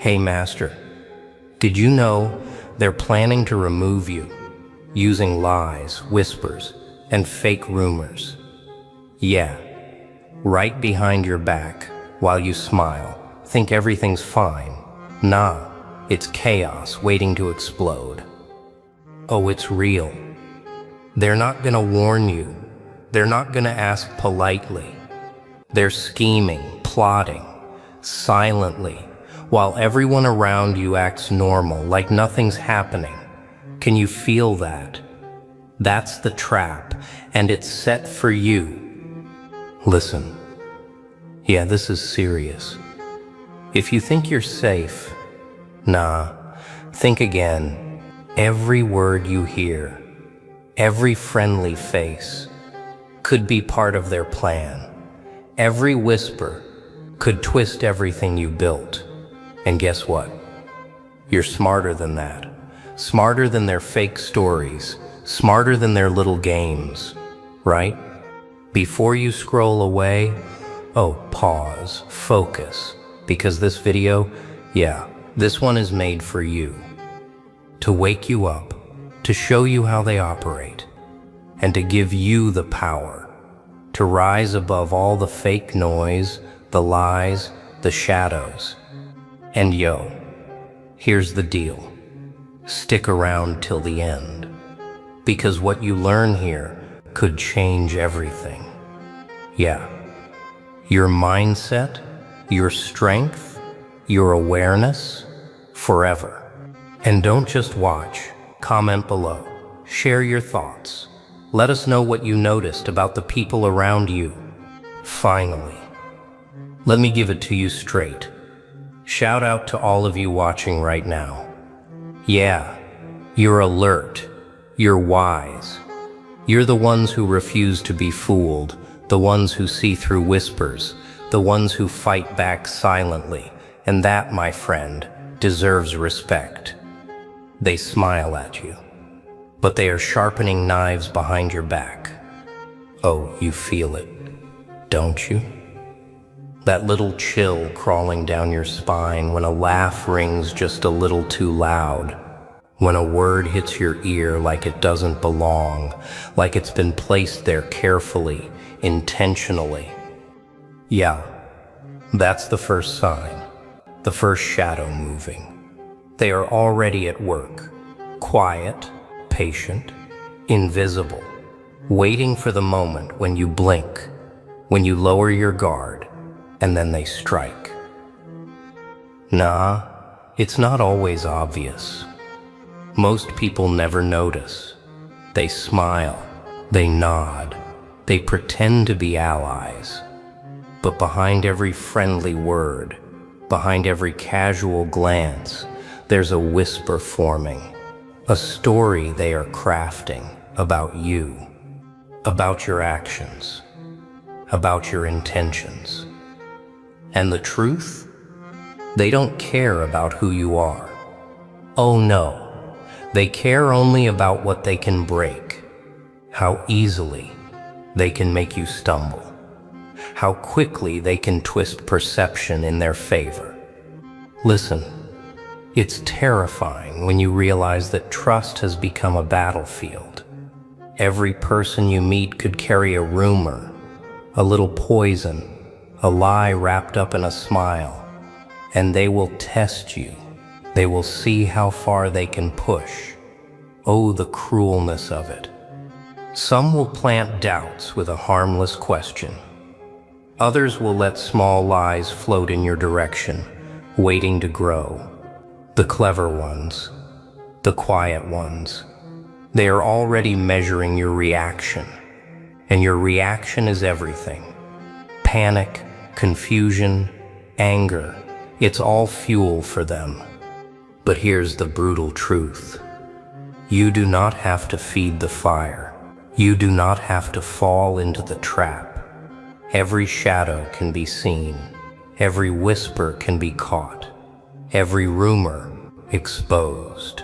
Hey Master, did you know they're planning to remove you using lies, whispers, and fake rumors? Yeah, right behind your back while you smile, think everything's fine. Nah, it's chaos waiting to explode. Oh, it's real. They're not gonna warn you. They're not gonna ask politely. They're scheming, plotting, silently, while everyone around you acts normal, like nothing's happening. Can you feel that? That's the trap, and it's set for you. Listen. Yeah, this is serious. If you think you're safe, nah, think again. Every word you hear, every friendly face, could be part of their plan. Every whisper could twist everything you built. And guess what? You're smarter than that. Smarter than their fake stories. Smarter than their little games, right? Before you scroll away, pause, focus. Because this video, this one is made for you. To wake you up, to show you how they operate, and to give you the power to rise above all the fake noise, the lies, the shadows. And here's the deal. Stick around till the end, because what you learn here could change everything. Your mindset, your strength, your awareness, forever. And don't just watch, comment below, share your thoughts. Let us know what you noticed about the people around you. Finally, let me give it to you straight. Shout out to all of you watching right now. You're alert, you're wise. You're the ones who refuse to be fooled, the ones who see through whispers, the ones who fight back silently, and that, my friend, deserves respect. They smile at you, but they are sharpening knives behind your back. Oh, you feel it, don't you? That little chill crawling down your spine when a laugh rings just a little too loud, when a word hits your ear like it doesn't belong, like it's been placed there carefully, intentionally. That's the first sign, the first shadow moving. They are already at work, quiet, patient, invisible, waiting for the moment when you blink, when you lower your guard, and then they strike. Nah, it's not always obvious. Most people never notice. They smile, they nod, they pretend to be allies. But behind every friendly word, behind every casual glance, there's a whisper forming, a story they are crafting about you, about your actions, about your intentions. And the truth? They don't care about who you are. Oh no, they care only about what they can break, how easily they can make you stumble, how quickly they can twist perception in their favor. Listen, it's terrifying when you realize that trust has become a battlefield. Every person you meet could carry a rumor, a little poison, a lie wrapped up in a smile, and they will test you. They will see how far they can push. Oh, the cruelness of it. Some will plant doubts with a harmless question. Others will let small lies float in your direction, waiting to grow. The clever ones, the quiet ones, they are already measuring your reaction. And your reaction is everything. Panic, confusion, anger, it's all fuel for them. But here's the brutal truth. You do not have to feed the fire. You do not have to fall into the trap. Every shadow can be seen. Every whisper can be caught. Every rumor exposed.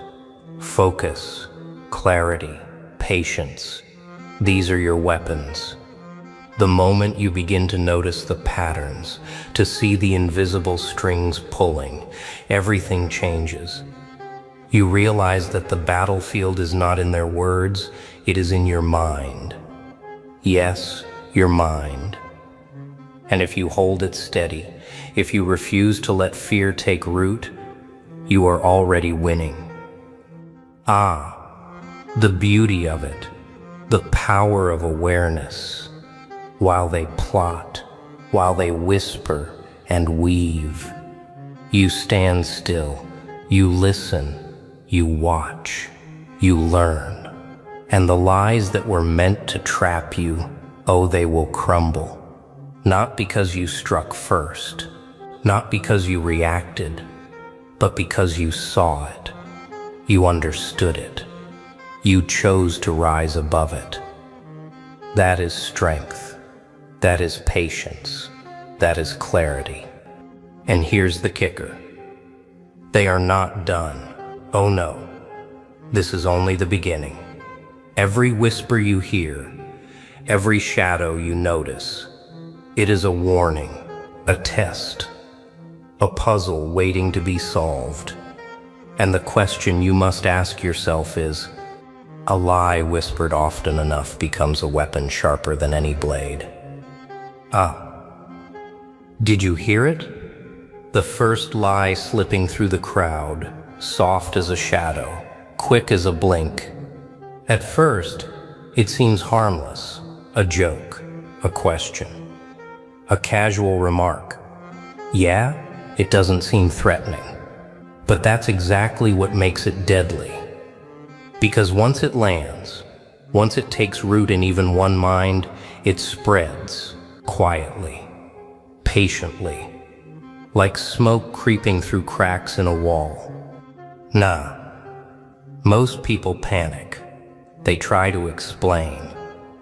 Focus, clarity, patience. These are your weapons. The moment you begin to notice the patterns, to see the invisible strings pulling, everything changes. You realize that the battlefield is not in their words, it is in your mind. Yes, your mind. And if you hold it steady, if you refuse to let fear take root, you are already winning. The beauty of it, the power of awareness. While they plot, while they whisper and weave, you stand still, you listen, you watch, you learn. And the lies that were meant to trap you, they will crumble. Not because you struck first, not because you reacted, but because you saw it, you understood it, you chose to rise above it. That is strength, that is patience, that is clarity. And here's the kicker. They are not done. Oh no, this is only the beginning. Every whisper you hear, every shadow you notice, it is a warning, a test, a puzzle waiting to be solved. And the question you must ask yourself is, a lie whispered often enough becomes a weapon sharper than any blade. Did you hear it? The first lie slipping through the crowd, soft as a shadow, quick as a blink. At first, it seems harmless, a joke, a question, a casual remark. Yeah, it doesn't seem threatening, but that's exactly what makes it deadly. Because once it lands, once it takes root in even one mind, it spreads quietly, patiently, like smoke creeping through cracks in a wall. Most people panic. They try to explain.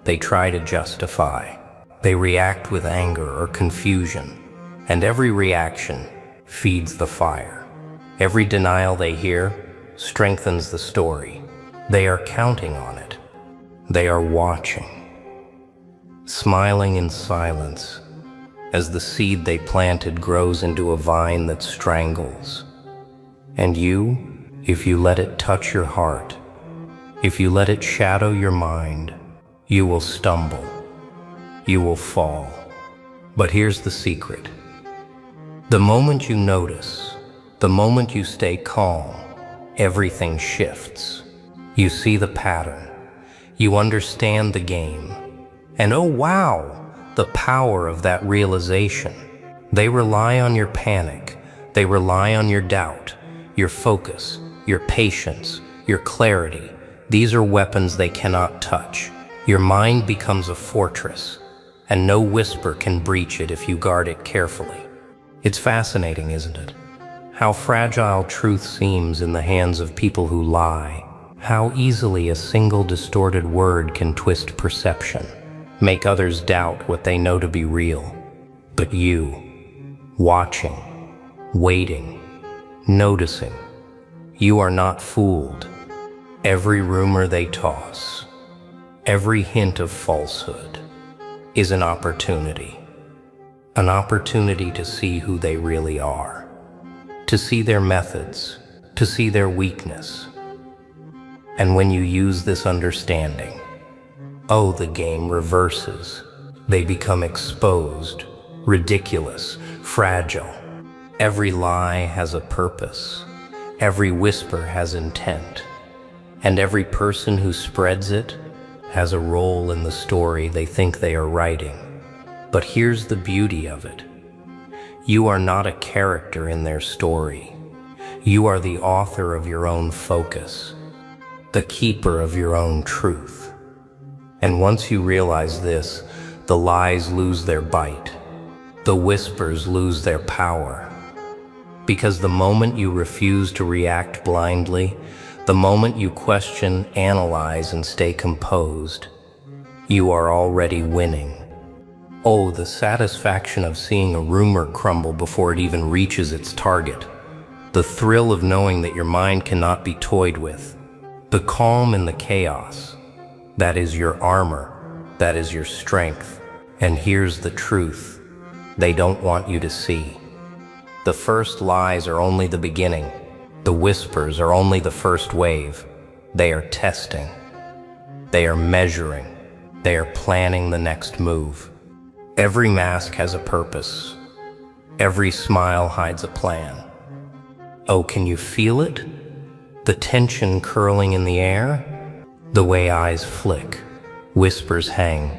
They try to justify. They react with anger or confusion. And every reaction feeds the fire. Every denial they hear strengthens the story. They are counting on it. They are watching, smiling in silence as the seed they planted grows into a vine that strangles. And you, if you let it touch your heart, if you let it shadow your mind, you will stumble, you will fall. But here's the secret. The moment you notice, the moment you stay calm, everything shifts. You see the pattern, you understand the game, and oh wow, the power of that realization. They rely on your panic, they rely on your doubt, your focus, your patience, your clarity. These are weapons they cannot touch. Your mind becomes a fortress, and no whisper can breach it if you guard it carefully. It's fascinating, isn't it? How fragile truth seems in the hands of people who lie. How easily a single distorted word can twist perception, make others doubt what they know to be real. But you, watching, waiting, noticing, you are not fooled. Every rumor they toss, every hint of falsehood is an opportunity to see who they really are, to see their methods, to see their weakness. And when you use this understanding, the game reverses. They become exposed, ridiculous, fragile. Every lie has a purpose. Every whisper has intent. And every person who spreads it has a role in the story they think they are writing. But here's the beauty of it. You are not a character in their story. You are the author of your own focus, the keeper of your own truth. And once you realize this, the lies lose their bite. The whispers lose their power. Because the moment you refuse to react blindly, the moment you question, analyze, and stay composed, you are already winning. The satisfaction of seeing a rumor crumble before it even reaches its target. The thrill of knowing that your mind cannot be toyed with. The calm in the chaos. That is your armor. That is your strength. And here's the truth they don't want you to see. The first lies are only the beginning. The whispers are only the first wave. They are testing. They are measuring. They are planning the next move. Every mask has a purpose. Every smile hides a plan. Oh, can you feel it? The tension curling in the air? The way eyes flick, whispers hang,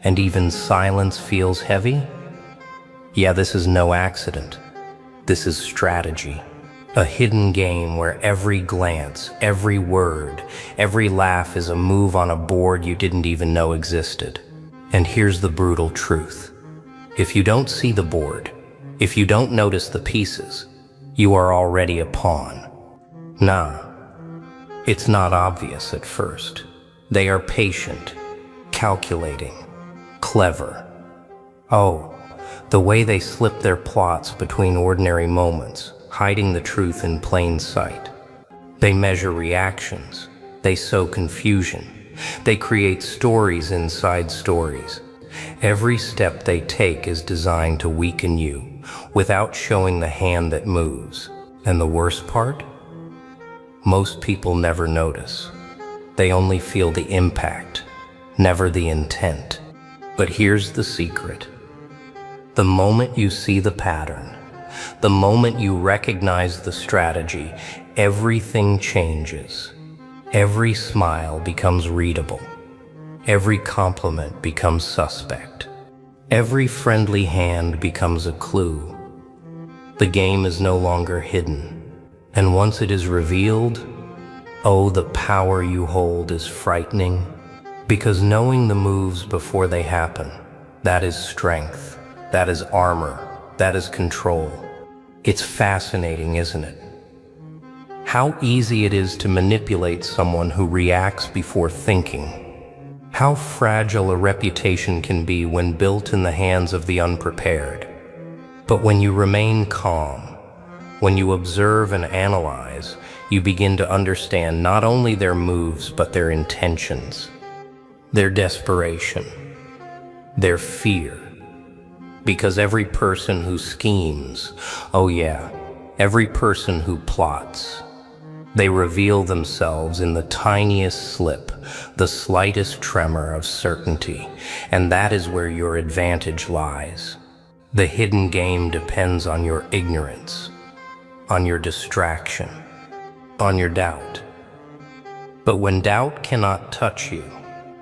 and even silence feels heavy? Yeah, this is no accident. This is strategy. A hidden game where every glance, every word, every laugh is a move on a board you didn't even know existed. And here's the brutal truth. If you don't see the board, if you don't notice the pieces, you are already a pawn. Nah, it's not obvious at first. They are patient, calculating, clever. Oh, the way they slip their plots between ordinary moments, hiding the truth in plain sight. They measure reactions. They sow confusion. They create stories inside stories. Every step they take is designed to weaken you without showing the hand that moves. And the worst part? Most people never notice. They only feel the impact, never the intent. But here's the secret. The moment you see the pattern, the moment you recognize the strategy, everything changes. Every smile becomes readable. Every compliment becomes suspect. Every friendly hand becomes a clue. The game is no longer hidden. And once it is revealed, oh, the power you hold is frightening. Because knowing the moves before they happen, that is strength, that is armor, that is control. It's fascinating, isn't it? How easy it is to manipulate someone who reacts before thinking. How fragile a reputation can be when built in the hands of the unprepared. But when you remain calm, when you observe and analyze, you begin to understand not only their moves, but their intentions, their desperation, their fear. Because every person who schemes, oh yeah, every person who plots, they reveal themselves in the tiniest slip, the slightest tremor of certainty, and that is where your advantage lies. The hidden game depends on your ignorance, on your distraction, on your doubt. But when doubt cannot touch you,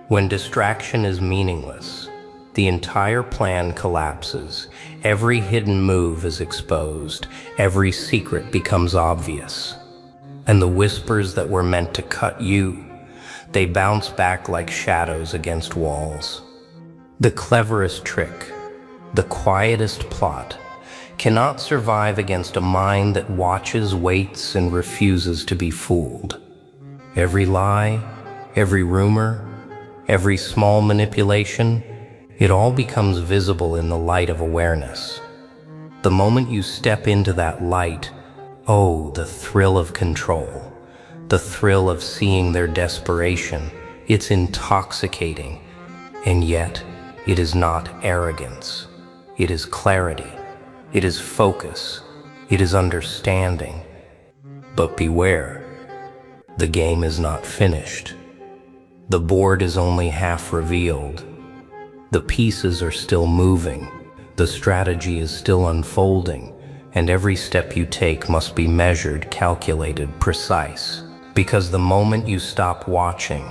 when distraction is meaningless, the entire plan collapses. Every hidden move is exposed. Every secret becomes obvious. And the whispers that were meant to cut you, they bounce back like shadows against walls. The cleverest trick, the quietest plot, cannot survive against a mind that watches, waits, and refuses to be fooled. Every lie, every rumor, every small manipulation, it all becomes visible in the light of awareness. The moment you step into that light, oh, the thrill of control, the thrill of seeing their desperation, it's intoxicating. And yet, it is not arrogance. It is clarity. It is focus. It is understanding. But beware, the game is not finished. The board is only half revealed. The pieces are still moving. The strategy is still unfolding. And every step you take must be measured, calculated, precise. Because the moment you stop watching,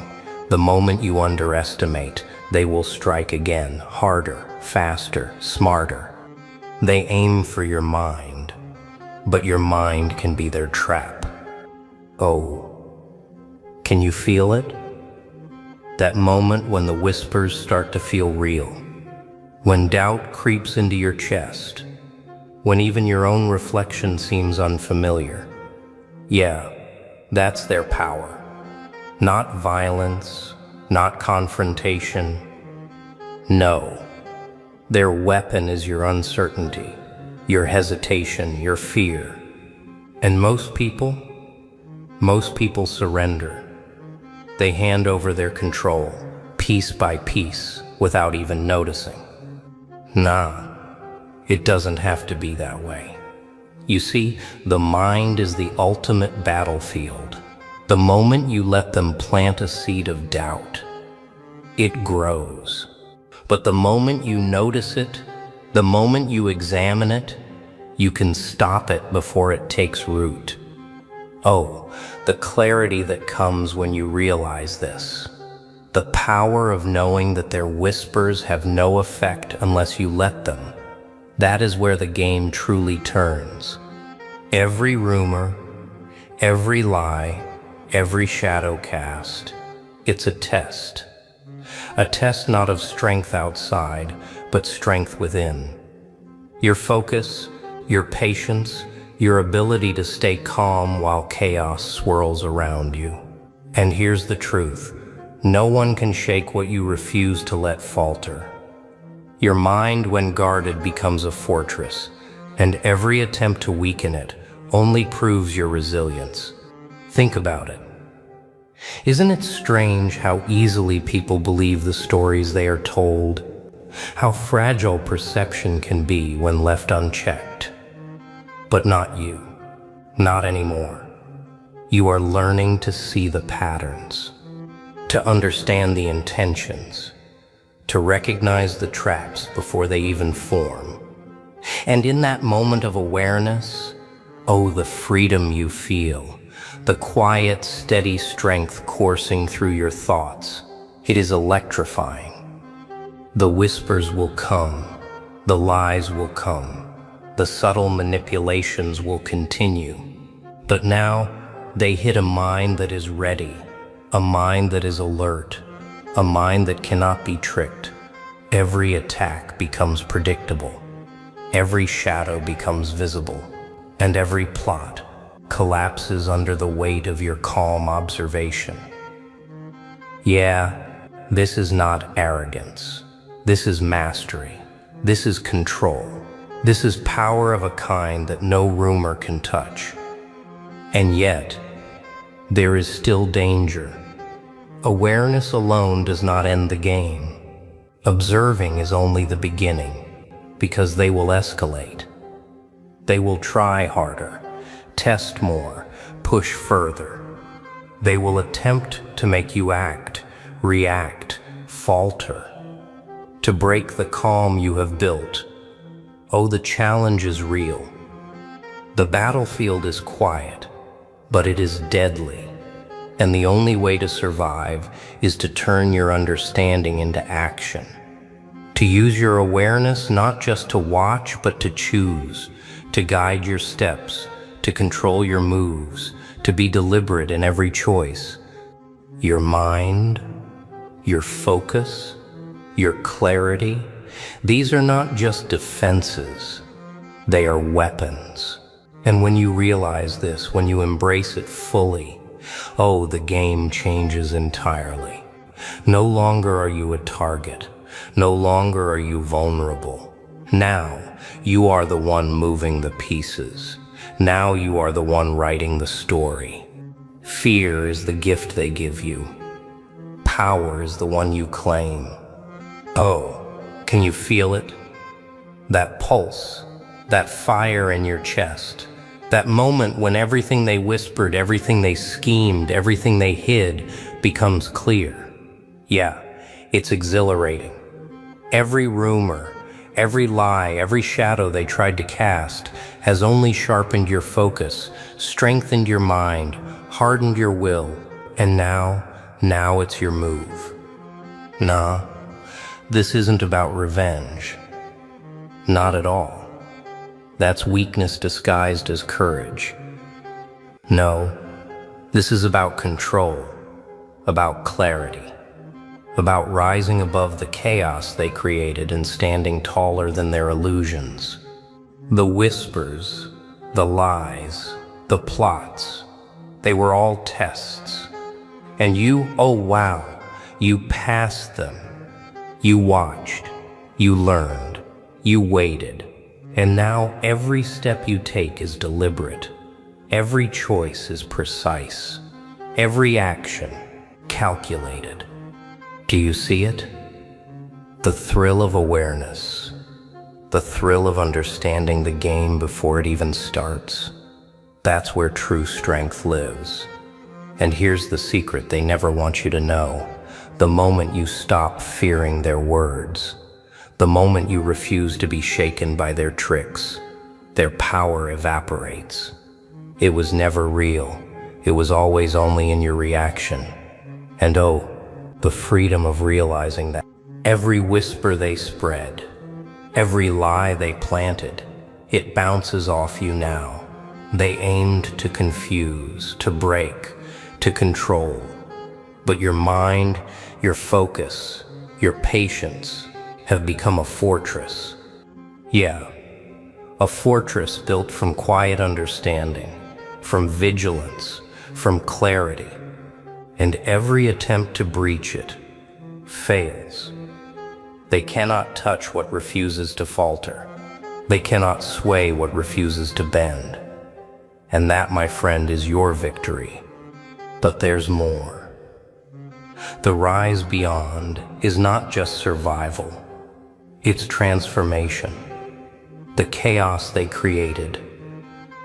the moment you underestimate, they will strike again, harder, faster, smarter. They aim for your mind, but your mind can be their trap. Oh, can you feel it? That moment when the whispers start to feel real, when doubt creeps into your chest, when even your own reflection seems unfamiliar. Yeah, that's their power. Not violence, not confrontation. No, their weapon is your uncertainty, your hesitation, your fear. And most people surrender. They hand over their control, piece by piece, without even noticing. Nah, it doesn't have to be that way. You see, the mind is the ultimate battlefield. The moment you let them plant a seed of doubt, it grows. But the moment you notice it, the moment you examine it, you can stop it before it takes root. Oh, the clarity that comes when you realize this. The power of knowing that their whispers have no effect unless you let them. That is where the game truly turns. Every rumor, every lie, every shadow cast, it's a test. A test not of strength outside, but strength within. Your focus, your patience, your ability to stay calm while chaos swirls around you. And here's the truth. No one can shake what you refuse to let falter. Your mind, when guarded, becomes a fortress, and every attempt to weaken it only proves your resilience. Think about it. Isn't it strange how easily people believe the stories they are told? How fragile perception can be when left unchecked? But not you. Not anymore. You are learning to see the patterns, to understand the intentions, to recognize the traps before they even form. And in that moment of awareness, oh, the freedom you feel, the quiet, steady strength coursing through your thoughts. It is electrifying. The whispers will come, the lies will come, the subtle manipulations will continue. But now, they hit a mind that is ready, a mind that is alert, a mind that cannot be tricked. Every attack becomes predictable, every shadow becomes visible, and every plot collapses under the weight of your calm observation. Yeah, this is not arrogance. This is mastery. This is control. This is power of a kind that no rumor can touch. And yet, there is still danger. Awareness alone does not end the game. Observing is only the beginning, because they will escalate. They will try harder, test more, push further. They will attempt to make you act, react, falter, to break the calm you have built. Oh, the challenge is real. The battlefield is quiet, but it is deadly. And the only way to survive is to turn your understanding into action. To use your awareness not just to watch, but to choose, to guide your steps, to control your moves, to be deliberate in every choice. Your mind, your focus, your clarity, these are not just defenses, they are weapons. And when you realize this, when you embrace it fully, oh, the game changes entirely. No longer are you a target. No longer are you vulnerable. Now, you are the one moving the pieces. Now you are the one writing the story. Fear is the gift they give you. Power is the one you claim. Oh, can you feel it? That pulse, that fire in your chest, that moment when everything they whispered, everything they schemed, everything they hid becomes clear. Yeah, it's exhilarating. Every rumor, every lie, every shadow they tried to cast has only sharpened your focus, strengthened your mind, hardened your will, and now it's your move. Nah, this isn't about revenge. Not at all. That's weakness disguised as courage. No, this is about control, about clarity, about rising above the chaos they created and standing taller than their illusions. The whispers, the lies, the plots, they were all tests. And you, oh wow, you passed them. You watched, you learned, you waited. And now every step you take is deliberate. Every choice is precise. Every action calculated. Do you see it? The thrill of awareness, The thrill of understanding the game before it even starts. That's where true strength lives. And here's the secret they never want you to know. The moment you stop fearing their words, the moment you refuse to be shaken by their tricks, their power evaporates. It was never real. It was always only in your reaction. And oh, the freedom of realizing that every whisper they spread, every lie they planted, it bounces off you now. They aimed to confuse, to break, to control. But your mind, your focus, your patience have become a fortress. Yeah, a fortress built from quiet understanding, from vigilance, from clarity. And every attempt to breach it fails. They cannot touch what refuses to falter. They cannot sway what refuses to bend. And that, my friend, is your victory. But there's more. The rise beyond is not just survival. It's transformation. The chaos they created,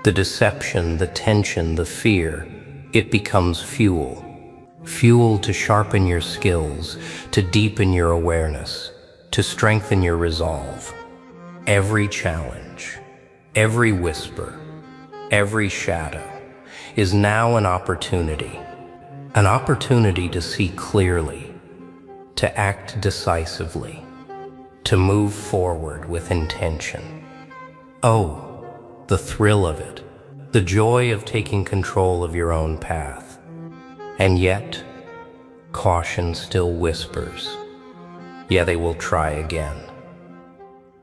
the deception, the tension, the fear, it becomes fuel. Fuel to sharpen your skills, to deepen your awareness, to strengthen your resolve. Every challenge, every whisper, every shadow is now an opportunity to see clearly, to act decisively, to move forward with intention. Oh, the thrill of it, the joy of taking control of your own path. And yet, caution still whispers. Yeah, they will try again.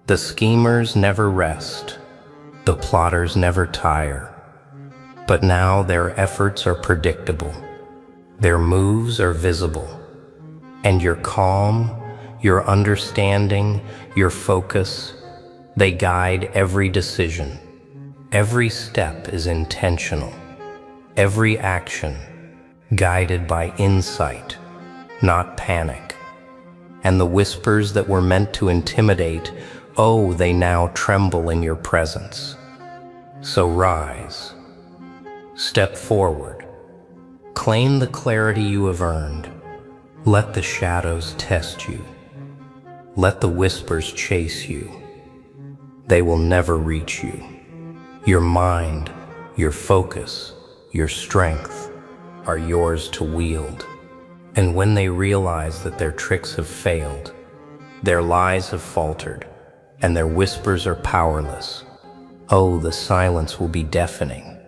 The schemers never rest. The plotters never tire. But now their efforts are predictable. Their moves are visible. And your calm, your understanding, your focus, they guide every decision. Every step is intentional. Every action guided by insight, not panic. And the whispers that were meant to intimidate, oh, they now tremble in your presence. So rise, step forward, claim the clarity you have earned. Let the shadows test you. Let the whispers chase you. They will never reach you. Your mind, your focus, your strength are yours to wield. And when they realize that their tricks have failed, their lies have faltered, and their whispers are powerless, oh, the silence will be deafening.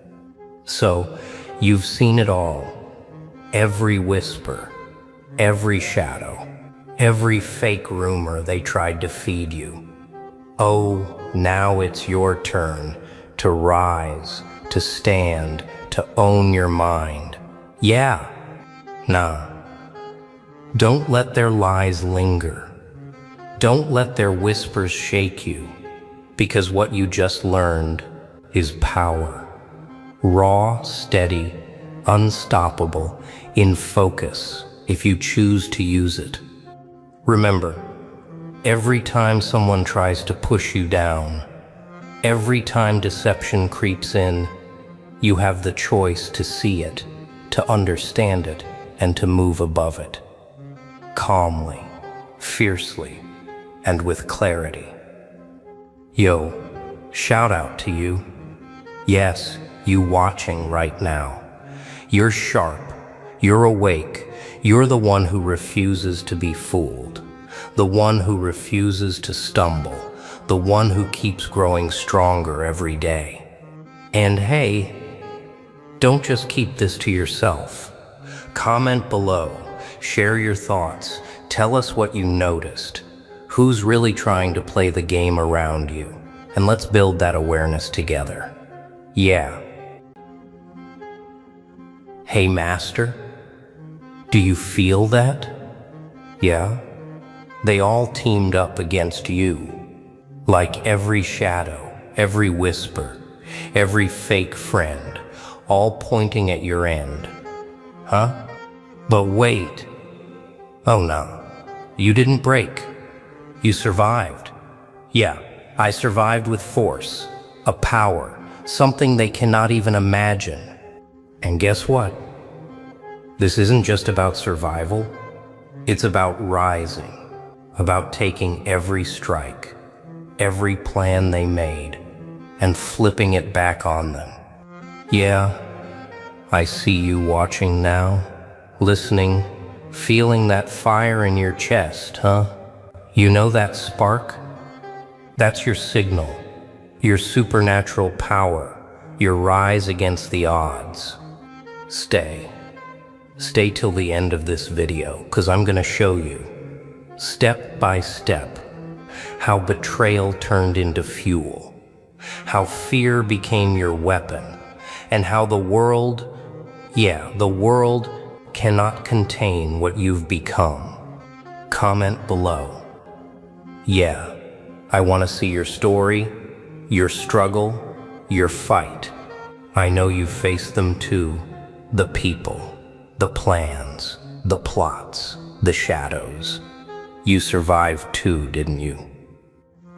So, you've seen it all. Every whisper, every shadow, every fake rumor they tried to feed you. Oh, now it's your turn to rise, to stand, to own your mind. Yeah, nah. Don't let their lies linger. Don't let their whispers shake you, because what you just learned is power. Raw, steady, unstoppable, in focus, if you choose to use it. Remember, every time someone tries to push you down, every time deception creeps in, you have the choice to see it, to understand it, and to move above it. Calmly, fiercely, and with clarity. Yo, shout out to you. Yes, you watching right now. You're sharp, you're awake, you're the one who refuses to be fooled, the one who refuses to stumble, the one who keeps growing stronger every day. And hey, don't just keep this to yourself. Comment below, share your thoughts, tell us what you noticed. Who's really trying to play the game around you? And let's build that awareness together. Yeah. Hey, Master, do you feel that? Yeah? They all teamed up against you. Like every shadow, every whisper, every fake friend, all pointing at your end. Huh? But wait. Oh no, you didn't break. You survived. Yeah, I survived with force, a power, something they cannot even imagine. And guess what? This isn't just about survival. It's about rising, about taking every strike, every plan they made, and flipping it back on them. Yeah, I see you watching now, listening, feeling that fire in your chest, huh? You know that spark? That's your signal, your supernatural power, your rise against the odds. Stay till the end of this video, 'cause I'm gonna show you, step by step, how betrayal turned into fuel, how fear became your weapon, and how the world cannot contain what you've become. Comment below. Yeah, I want to see your story, your struggle, your fight. I know you've faced them too. The people, the plans, the plots, the shadows. You survived too, didn't you?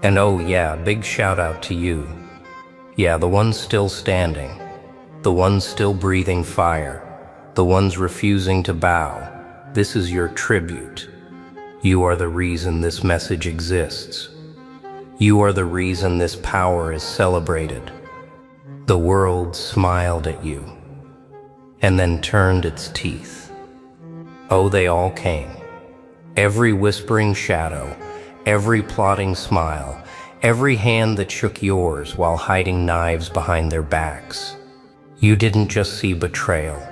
And oh yeah, big shout out to you. Yeah, the ones still standing, the ones still breathing fire, the ones refusing to bow. This is your tribute. You are the reason this message exists. You are the reason this power is celebrated. The world smiled at you, and then turned its teeth. Oh, they all came. Every whispering shadow, every plotting smile, every hand that shook yours while hiding knives behind their backs. You didn't just see betrayal,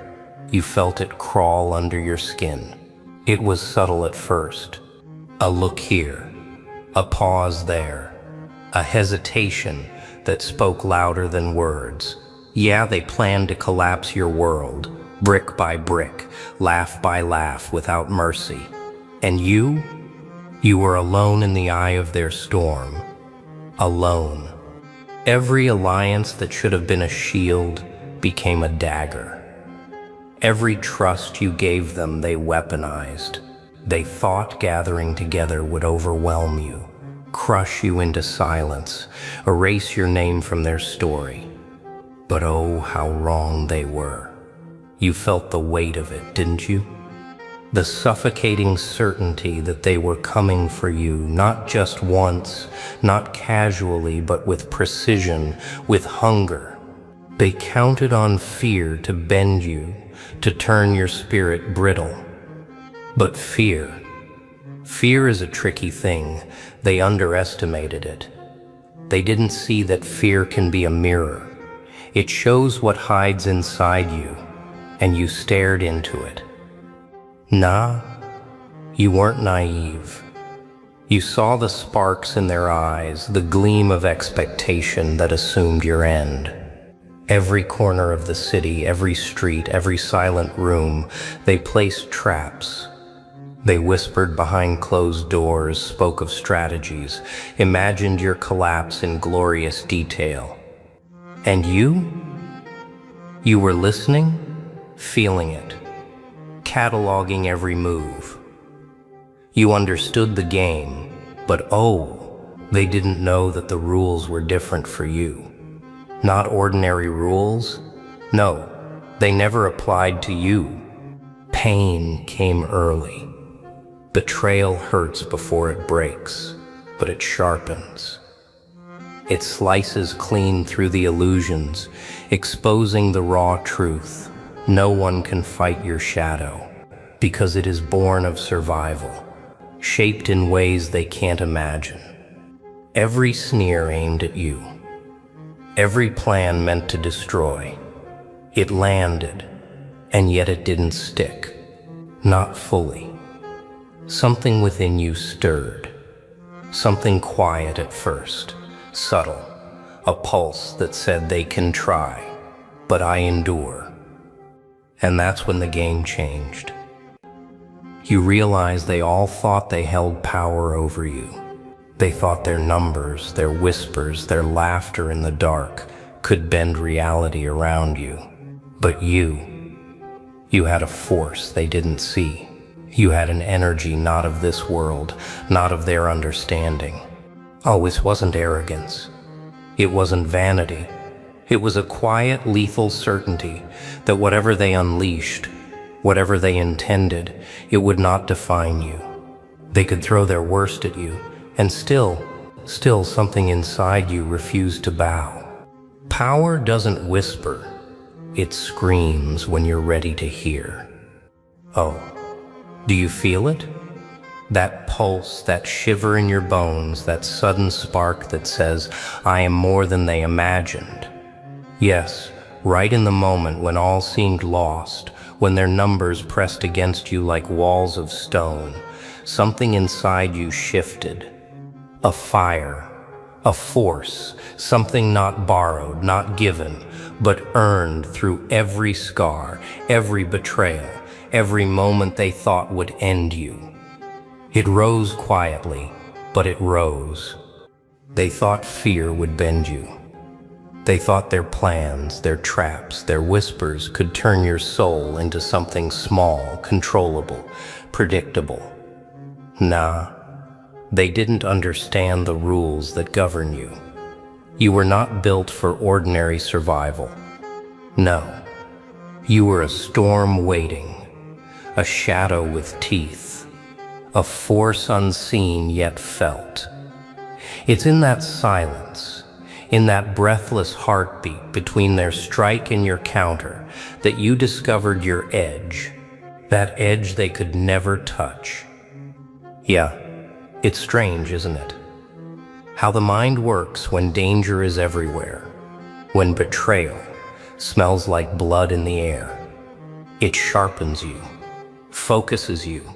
you felt it crawl under your skin. It was subtle at first. A look here, a pause there, a hesitation that spoke louder than words. Yeah, they planned to collapse your world, brick by brick, laugh by laugh, without mercy. And you were alone in the eye of their storm. Alone. Every alliance that should have been a shield became a dagger. Every trust you gave them, they weaponized. They thought gathering together would overwhelm you, crush you into silence, erase your name from their story. But oh, how wrong they were. You felt the weight of it, didn't you? The suffocating certainty that they were coming for you, not just once, not casually, but with precision, with hunger. They counted on fear to bend you, to turn your spirit brittle. But fear is a tricky thing. They underestimated it. They didn't see that fear can be a mirror. It shows what hides inside you, and you stared into it. Nah, you weren't naive. You saw the sparks in their eyes, the gleam of expectation that assumed your end. Every corner of the city, every street, every silent room, they placed traps. They whispered behind closed doors, spoke of strategies, imagined your collapse in glorious detail. And you were listening, feeling it, cataloging every move. You understood the game, but oh, they didn't know that the rules were different for you. Not ordinary rules. No, they never applied to you. Pain came early. Betrayal hurts before it breaks, but it sharpens. It slices clean through the illusions, exposing the raw truth. No one can fight your shadow, because it is born of survival, shaped in ways they can't imagine. Every sneer aimed at you, every plan meant to destroy. It landed, and yet it didn't stick. Not fully. Something within you stirred. Something quiet at first, subtle. A pulse that said they can try, but I endure. And that's when the game changed. You realized they all thought they held power over you. They thought their numbers, their whispers, their laughter in the dark could bend reality around you. But you had a force they didn't see. You had an energy not of this world, not of their understanding. Oh, this wasn't arrogance. It wasn't vanity. It was a quiet, lethal certainty that whatever they unleashed, whatever they intended, it would not define you. They could throw their worst at you, and still something inside you refused to bow. Power doesn't whisper, it screams when you're ready to hear. Oh, do you feel it? That pulse, that shiver in your bones, that sudden spark that says, I am more than they imagined. Yes, right in the moment when all seemed lost, when their numbers pressed against you like walls of stone, something inside you shifted. A fire, a force, something not borrowed, not given, but earned through every scar, every betrayal, every moment they thought would end you. It rose quietly, but it rose. They thought fear would bend you. They thought their plans, their traps, their whispers could turn your soul into something small, controllable, predictable. Nah, they didn't understand the rules that govern you. You were not built for ordinary survival. No, you were a storm waiting, a shadow with teeth, a force unseen yet felt. It's in that silence, in that breathless heartbeat between their strike and your counter, that you discovered your edge, that edge they could never touch. Yeah, it's strange, isn't it? How the mind works when danger is everywhere, when betrayal smells like blood in the air. It sharpens you, focuses you.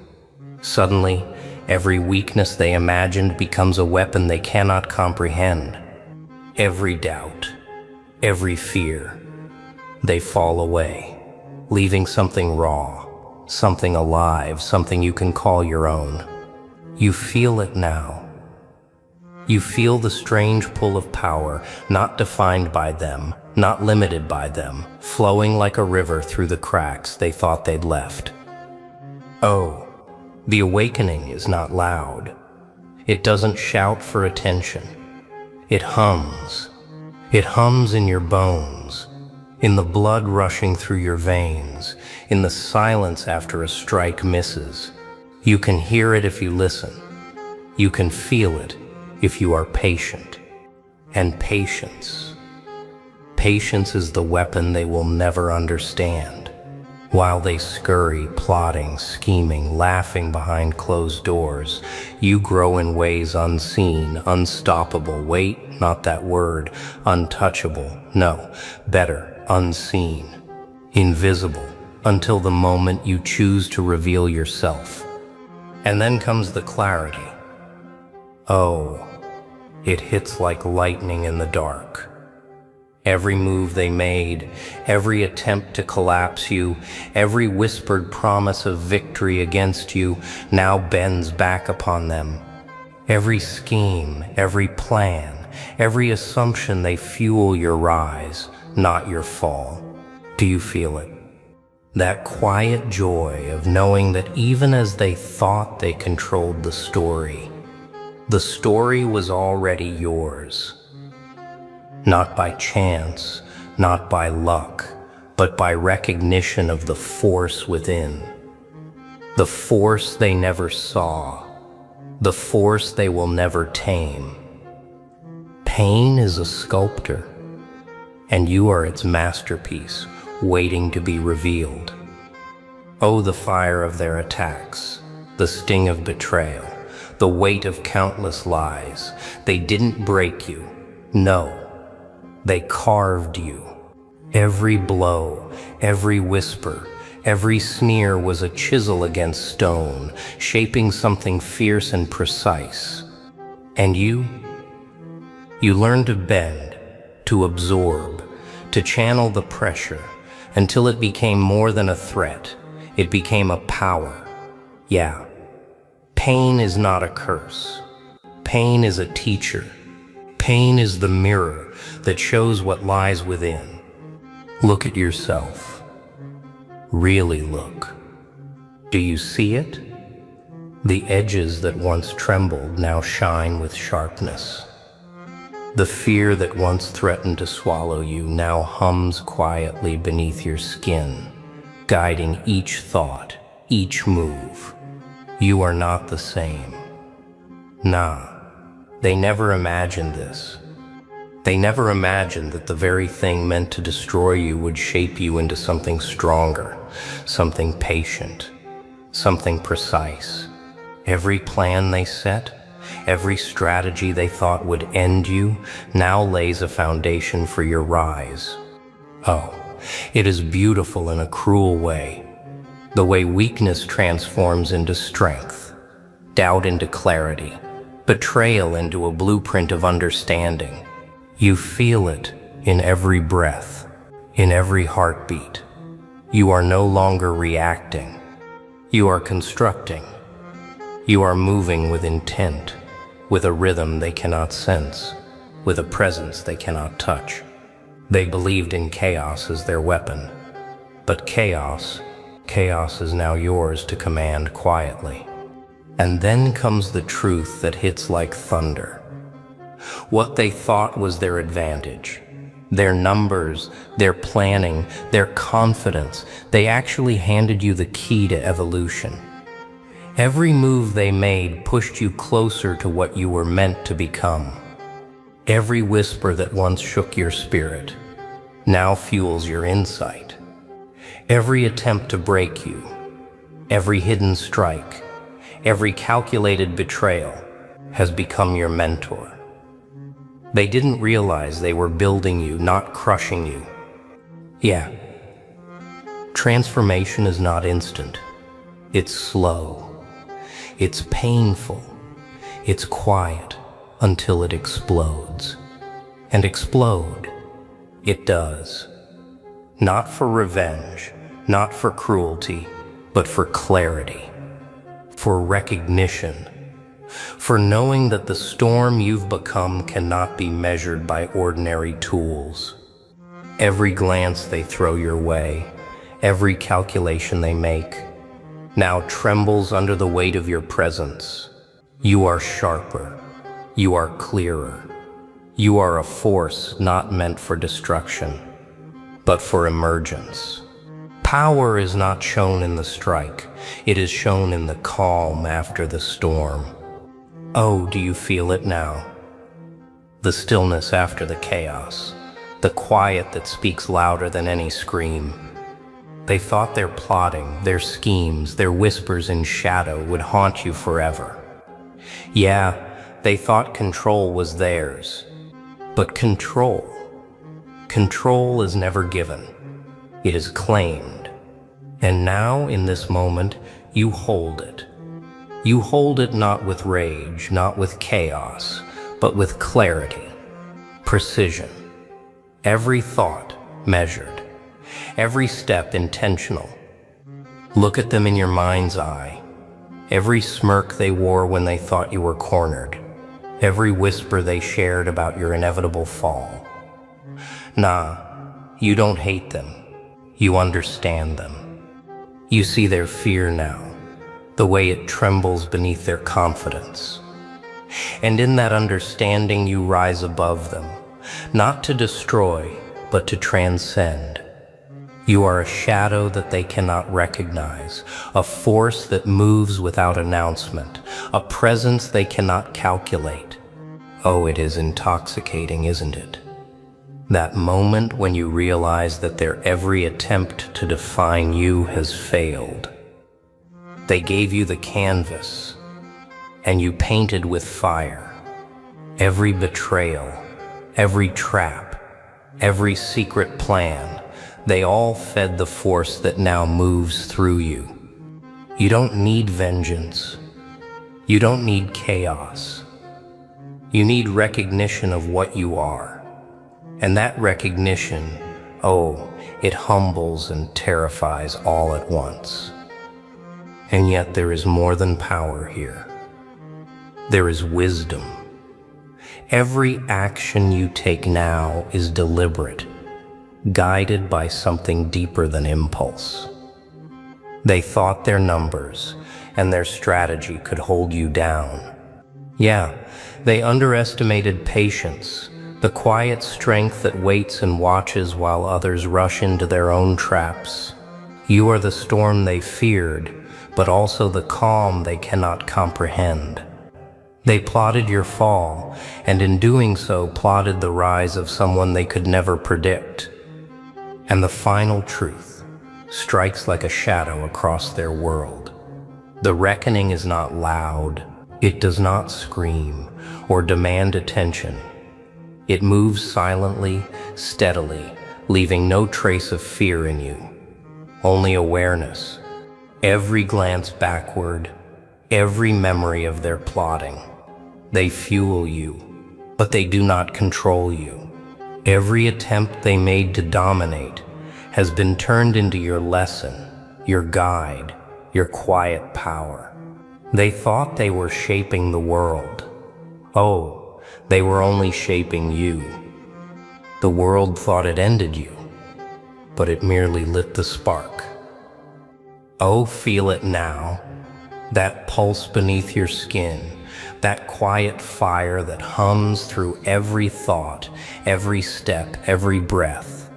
Suddenly, every weakness they imagined becomes a weapon they cannot comprehend. Every doubt, every fear, they fall away, leaving something raw, something alive, something you can call your own. You feel it now. You feel the strange pull of power, not defined by them, not limited by them, flowing like a river through the cracks they thought they'd left. Oh, the awakening is not loud. It doesn't shout for attention. It hums. It hums in your bones, in the blood rushing through your veins, in the silence after a strike misses. You can hear it if you listen. You can feel it if you are patient. And patience is the weapon they will never understand. While they scurry, plotting, scheming, laughing behind closed doors, you grow in ways unseen, unstoppable. Wait, not that word, untouchable. No, better, unseen, invisible, until the moment you choose to reveal yourself. And then comes the clarity. Oh, it hits like lightning in the dark. Every move they made, every attempt to collapse you, every whispered promise of victory against you now bends back upon them. Every scheme, every plan, every assumption, they fuel your rise, not your fall. Do you feel it? That quiet joy of knowing that even as they thought they controlled the story was already yours. Not by chance, not by luck, but by recognition of the force within. The force they never saw, the force they will never tame. Pain is a sculptor, and you are its masterpiece, waiting to be revealed. Oh, the fire of their attacks, the sting of betrayal, the weight of countless lies. They didn't break you, no. They carved you. Every blow, every whisper, every sneer was a chisel against stone, shaping something fierce and precise. And you learned to bend, to absorb, to channel the pressure, until it became more than a threat. It became a power. Yeah, pain is not a curse. Pain is a teacher. Pain is the mirror that shows what lies within. Look at yourself. Really look. Do you see it? The edges that once trembled now shine with sharpness. The fear that once threatened to swallow you now hums quietly beneath your skin, guiding each thought, each move. You are not the same. Nah, they never imagined this. They never imagined that the very thing meant to destroy you would shape you into something stronger, something patient, something precise. Every plan they set, every strategy they thought would end you, now lays a foundation for your rise. Oh, it is beautiful in a cruel way. The way weakness transforms into strength, doubt into clarity, betrayal into a blueprint of understanding. You feel it in every breath, in every heartbeat. You are no longer reacting. You are constructing. You are moving with intent, with a rhythm they cannot sense, with a presence they cannot touch. They believed in chaos as their weapon, but chaos is now yours to command quietly. And then comes the truth that hits like thunder. What they thought was their advantage, their numbers, their planning, their confidence, they actually handed you the key to evolution. Every move they made pushed you closer to what you were meant to become. Every whisper that once shook your spirit now fuels your insight. Every attempt to break you, every hidden strike, every calculated betrayal has become your mentor. They didn't realize they were building you, not crushing you. Yeah, transformation is not instant. It's slow. It's painful. It's quiet until it explodes. And explode, it does. Not for revenge, not for cruelty, but for clarity, for recognition, for knowing that the storm you've become cannot be measured by ordinary tools. Every glance they throw your way, every calculation they make, now trembles under the weight of your presence. You are sharper. You are clearer. You are a force not meant for destruction, but for emergence. Power is not shown in the strike. It is shown in the calm after the storm. Oh, do you feel it now? The stillness after the chaos. The quiet that speaks louder than any scream. They thought their plotting, their schemes, their whispers in shadow would haunt you forever. Yeah, they thought control was theirs. But control is never given. It is claimed. And now, in this moment, you hold it. You hold it not with rage, not with chaos, but with clarity, precision. Every thought measured. Every step intentional. Look at them in your mind's eye. Every smirk they wore when they thought you were cornered. Every whisper they shared about your inevitable fall. Nah, you don't hate them. You understand them. You see their fear now, the way it trembles beneath their confidence. And in that understanding you rise above them, not to destroy, but to transcend. You are a shadow that they cannot recognize, a force that moves without announcement, a presence they cannot calculate. Oh, it is intoxicating, isn't it? That moment when you realize that their every attempt to define you has failed. They gave you the canvas, and you painted with fire. Every betrayal, every trap, every secret plan, they all fed the force that now moves through you. You don't need vengeance. You don't need chaos. You need recognition of what you are. And that recognition, oh, it humbles and terrifies all at once. And yet there is more than power here. There is wisdom. Every action you take now is deliberate, guided by something deeper than impulse. They thought their numbers and their strategy could hold you down. Yeah, they underestimated patience, The quiet strength that waits and watches while others rush into their own traps. You are the storm they feared, but also the calm they cannot comprehend. They plotted your fall, and in doing so plotted the rise of someone they could never predict. And the final truth strikes like a shadow across their world. The reckoning is not loud, it does not scream or demand attention. It moves silently, steadily, leaving no trace of fear in you, only awareness. Every glance backward, every memory of their plotting. They fuel you, but they do not control you. Every attempt they made to dominate has been turned into your lesson, your guide, your quiet power. They thought they were shaping the world. Oh, they were only shaping you. The world thought it ended you, but it merely lit the spark. Oh, feel it now, that pulse beneath your skin, that quiet fire that hums through every thought, every step, every breath.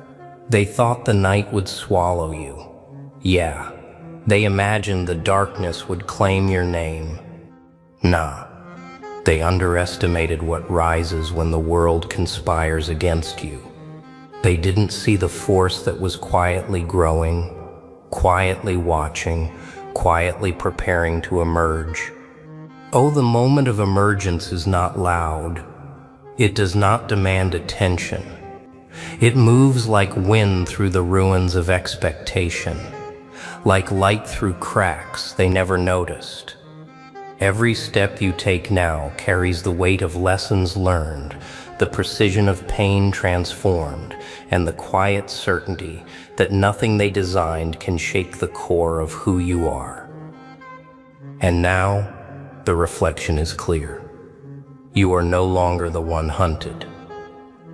They thought the night would swallow you. Yeah, they imagined the darkness would claim your name. Nah, they underestimated what rises when the world conspires against you. They didn't see the force that was quietly growing, quietly watching, quietly preparing to emerge. Oh, the moment of emergence is not loud. It does not demand attention. It moves like wind through the ruins of expectation, like light through cracks they never noticed. Every step you take now carries the weight of lessons learned, the precision of pain transformed, and the quiet certainty that nothing they designed can shake the core of who you are. And now, the reflection is clear. You are no longer the one hunted.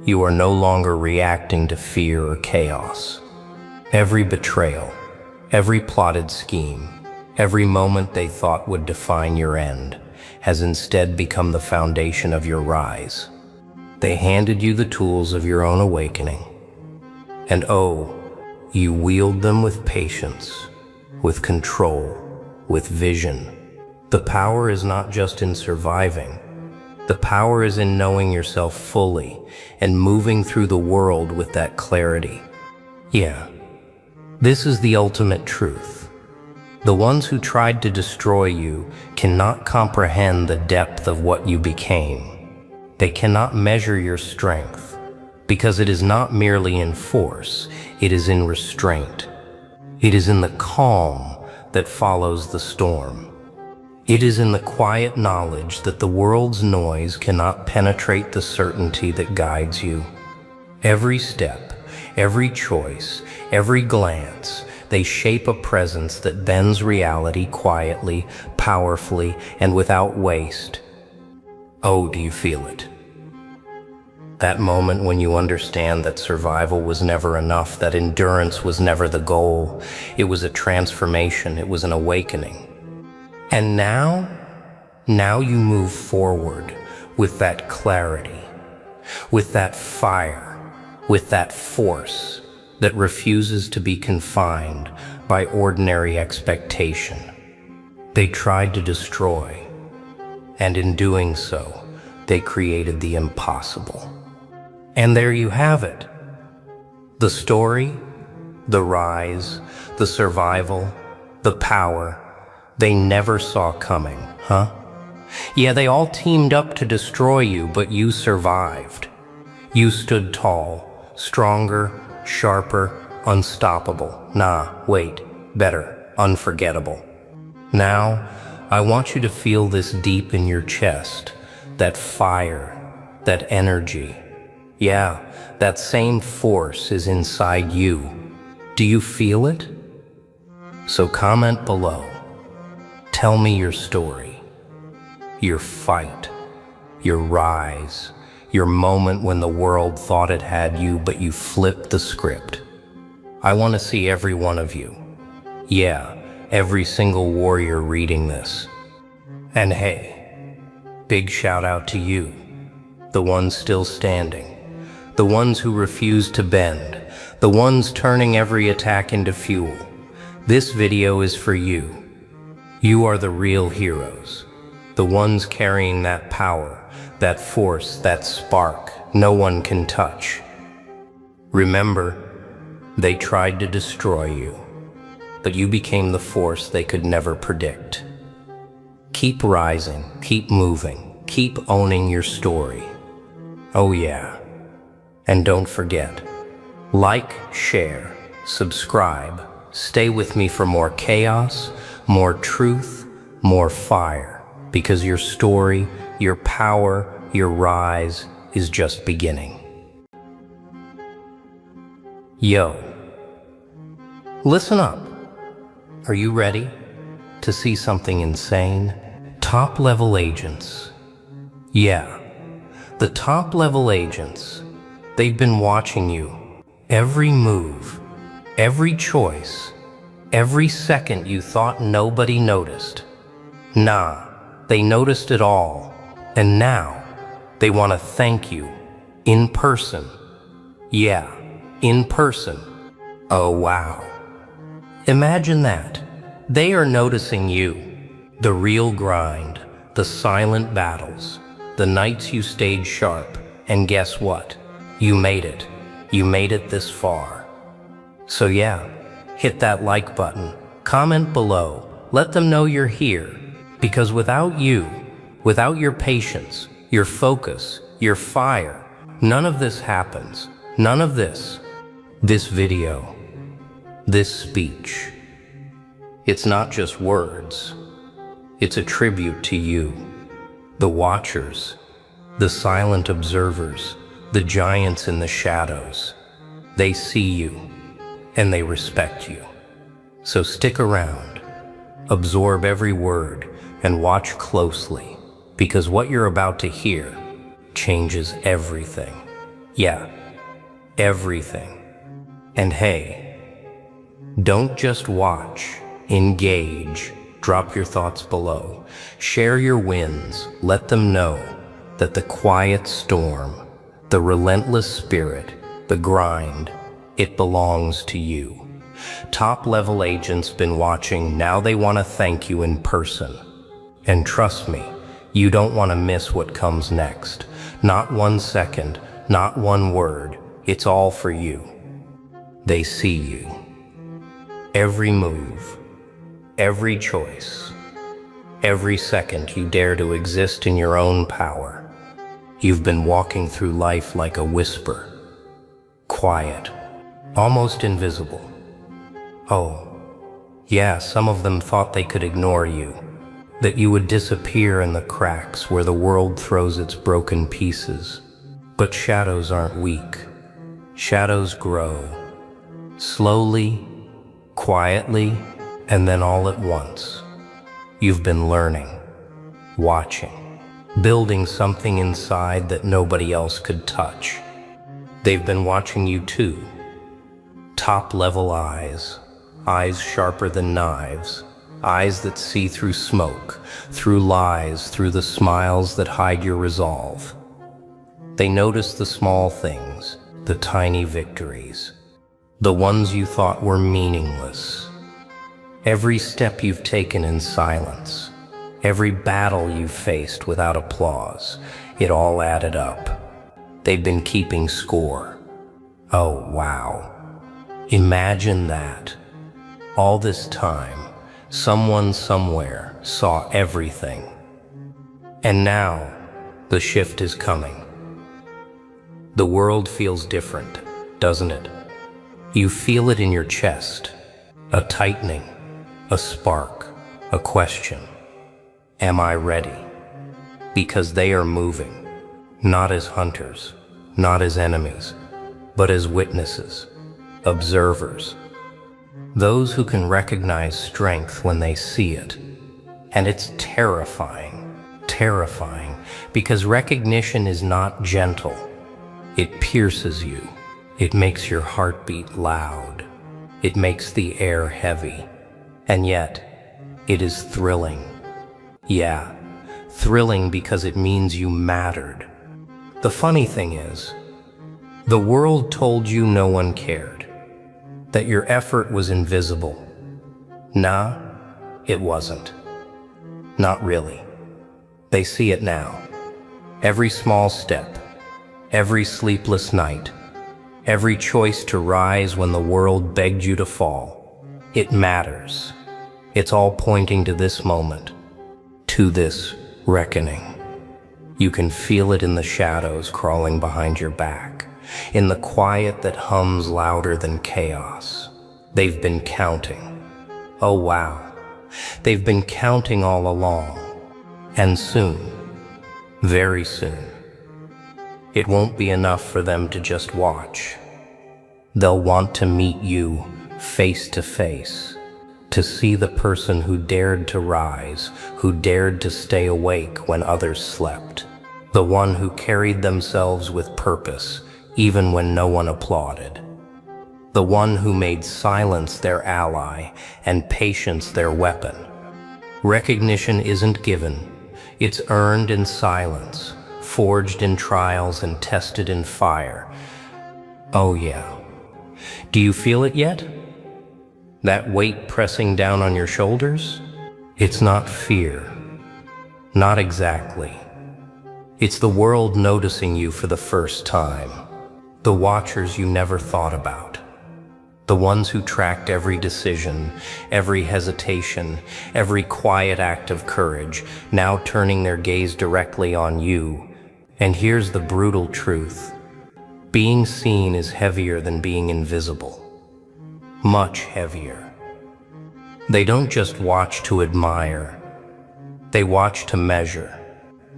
You are no longer reacting to fear or chaos. Every betrayal, every plotted scheme, every moment they thought would define your end has instead become the foundation of your rise. They handed you the tools of your own awakening. And oh, you wield them with patience, with control, with vision. The power is not just in surviving. The power is in knowing yourself fully and moving through the world with that clarity. Yeah, this is the ultimate truth. The ones who tried to destroy you cannot comprehend the depth of what you became. They cannot measure your strength, because it is not merely in force, it is in restraint. It is in the calm that follows the storm. It is in the quiet knowledge that the world's noise cannot penetrate the certainty that guides you. Every step, every choice, every glance, they shape a presence that bends reality quietly, powerfully, and without waste. Oh, do you feel it? That moment when you understand that survival was never enough, that endurance was never the goal. It was a transformation, it was an awakening. And now you move forward with that clarity, with that fire, with that force that refuses to be confined by ordinary expectation. They tried to destroy, and in doing so, they created the impossible. And there you have it. The story, the rise, the survival, the power they never saw coming, huh? Yeah, they all teamed up to destroy you, but you survived. You stood tall, stronger, sharper, unstoppable. Nah, wait, better, unforgettable. Now, I want you to feel this deep in your chest, that fire, that energy. Yeah, that same force is inside you. Do you feel it? So comment below. Tell me your story, your fight, your rise, your moment when the world thought it had you, but you flipped the script. I want to see every one of you. Yeah, every single warrior reading this. And hey, big shout out to you, the ones still standing. the ones who refuse to bend, the ones turning every attack into fuel. This video is for you. You are the real heroes, the ones carrying that power, that force, that spark no one can touch. Remember, they tried to destroy you, but you became the force they could never predict. Keep rising, keep moving, keep owning your story. Oh yeah, and don't forget, like, share, subscribe, stay with me for more chaos, more truth, more fire, because your story, your power, your rise is just beginning. Yo, listen up. Are you ready to see something insane? Top-level agents. Yeah, the top-level agents, they've been watching you. Every move, every choice, every second you thought nobody noticed. Nah, they noticed it all. And now, they want to thank you. In person. Yeah, in person. Oh wow. Imagine that. They are noticing you. The real grind, the silent battles, the nights you stayed sharp, and guess what? You made it. You made it this far. So yeah, hit that like button, comment below, let them know you're here, because without you, without your patience, your focus, your fire, none of this happens. None of this. This video, this speech, it's not just words. It's a tribute to you, the watchers, the silent observers, the giants in the shadows. They see you, and they respect you. So stick around, absorb every word, and watch closely, because what you're about to hear changes everything. Yeah, everything. And hey, don't just watch, engage. Drop your thoughts below. Share your wins. Let them know that the quiet storm, the relentless spirit, the grind, it belongs to you. Top-level agents been watching. Now they want to thank you in person. And trust me, you don't want to miss what comes next. Not 1 second, not one word. It's all for you. They see you. Every move. Every choice, every second you dare to exist in your own power. You've been walking through life like a whisper, quiet, almost invisible. Oh, yeah, some of them thought they could ignore you, that you would disappear in the cracks where the world throws its broken pieces. But shadows aren't weak. Shadows grow, slowly, quietly, and then all at once. You've been learning, watching, building something inside that nobody else could touch. They've been watching you too. Top-level eyes, eyes sharper than knives, eyes that see through smoke, through lies, through the smiles that hide your resolve. They notice the small things, the tiny victories, the ones you thought were meaningless. Every step you've taken in silence, every battle you've faced without applause, it all added up. They've been keeping score. Oh, wow. Imagine that. All this time, someone somewhere saw everything. And now, the shift is coming. The world feels different, doesn't it? You feel it in your chest, a tightening. A spark, a question. Am I ready? Because they are moving, not as hunters, not as enemies, but as witnesses, observers. Those who can recognize strength when they see it. And it's terrifying, because recognition is not gentle. It pierces you. It makes your heart beat loud. It makes the air heavy. And yet, it is thrilling. Yeah, thrilling because it means you mattered. The funny thing is, The world told you no one cared, that your effort was invisible. Nah, it wasn't. Not really. They see it now. Every small step, every sleepless night, every choice to rise when the world begged you to fall. It matters. It's all pointing to this moment, to this reckoning. You can feel it in the shadows crawling behind your back, in the quiet that hums louder than chaos. They've been counting. Oh wow, they've been counting all along. And soon, very soon, it won't be enough for them to just watch. They'll want to meet you face to face, to see the person who dared to rise, who dared to stay awake when others slept, the one who carried themselves with purpose even when no one applauded, the one who made silence their ally and patience their weapon. Recognition isn't given. It's earned in silence, forged in trials and tested in fire. Oh yeah. Do you feel it yet? That weight pressing down on your shoulders? It's not fear. Not exactly. It's the world noticing you for the first time. The watchers you never thought about. The ones who tracked every decision, every hesitation, every quiet act of courage, now turning their gaze directly on you. And here's the brutal truth. Being seen is heavier than being invisible. Much heavier. They don't just watch to admire. They watch to measure,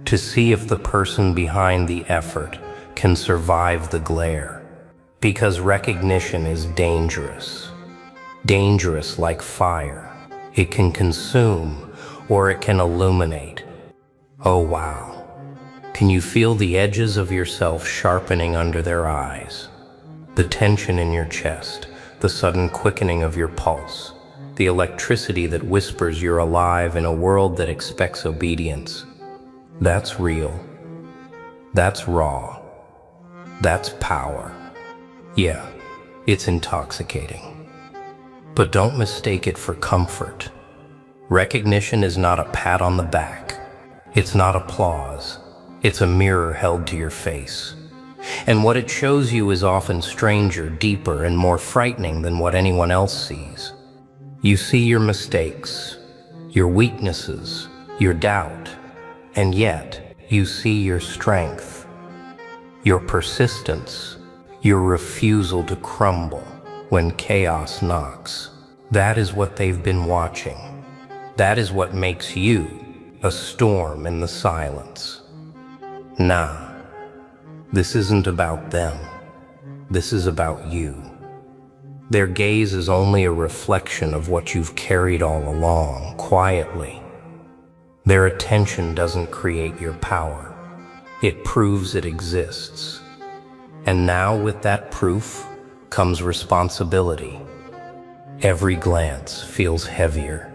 to see if the person behind the effort can survive the glare. Because recognition is dangerous. Dangerous like fire. It can consume or it can illuminate. Oh wow. Can you feel the edges of yourself sharpening under their eyes? The tension in your chest, the sudden quickening of your pulse, the electricity that whispers you're alive in a world that expects obedience. That's real. That's raw. That's power. Yeah, it's intoxicating. But don't mistake it for comfort. Recognition is not a pat on the back. It's not applause. It's a mirror held to your face. And what it shows you is often stranger, deeper, and more frightening than what anyone else sees. You see your mistakes, your weaknesses, your doubt, and yet you see your strength, your persistence, your refusal to crumble when chaos knocks. That is what they've been watching. That is what makes you a storm in the silence. Nah, this isn't about them. This is about you. Their gaze is only a reflection of what you've carried all along, quietly. Their attention doesn't create your power. It proves it exists. And now with that proof comes responsibility. Every glance feels heavier.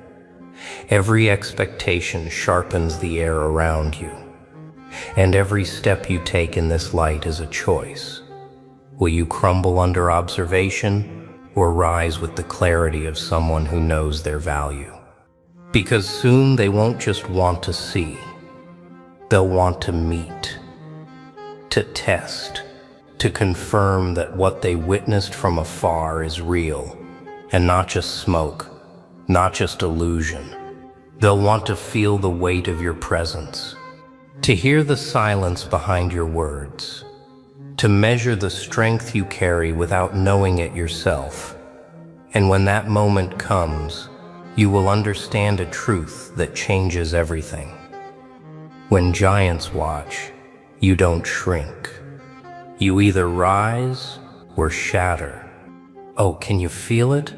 Every expectation sharpens the air around you. And every step you take in this light is a choice. Will you crumble under observation or rise with the clarity of someone who knows their value? Because soon they won't just want to see. They'll want to meet, to test, to confirm that what they witnessed from afar is real, and not just smoke, not just illusion. They'll want to feel the weight of your presence, to hear the silence behind your words, to measure the strength you carry without knowing it yourself. And when that moment comes, you will understand a truth that changes everything. When giants watch, you don't shrink. You either rise or shatter. Oh, can you feel it?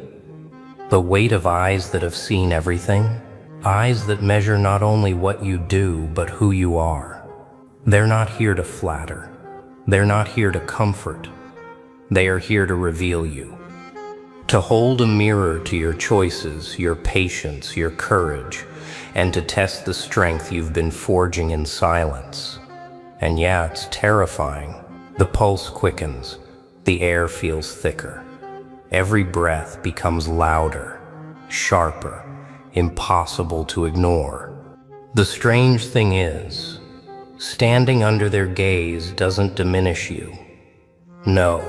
The weight of eyes that have seen everything. Eyes that measure not only what you do, but who you are. They're not here to flatter. They're not here to comfort. They are here to reveal you. To hold a mirror to your choices, your patience, your courage, and to test the strength you've been forging in silence. And yeah, it's terrifying. The pulse quickens, The air feels thicker. Every breath becomes louder, sharper, impossible to ignore. The strange thing is, standing under their gaze doesn't diminish you. No,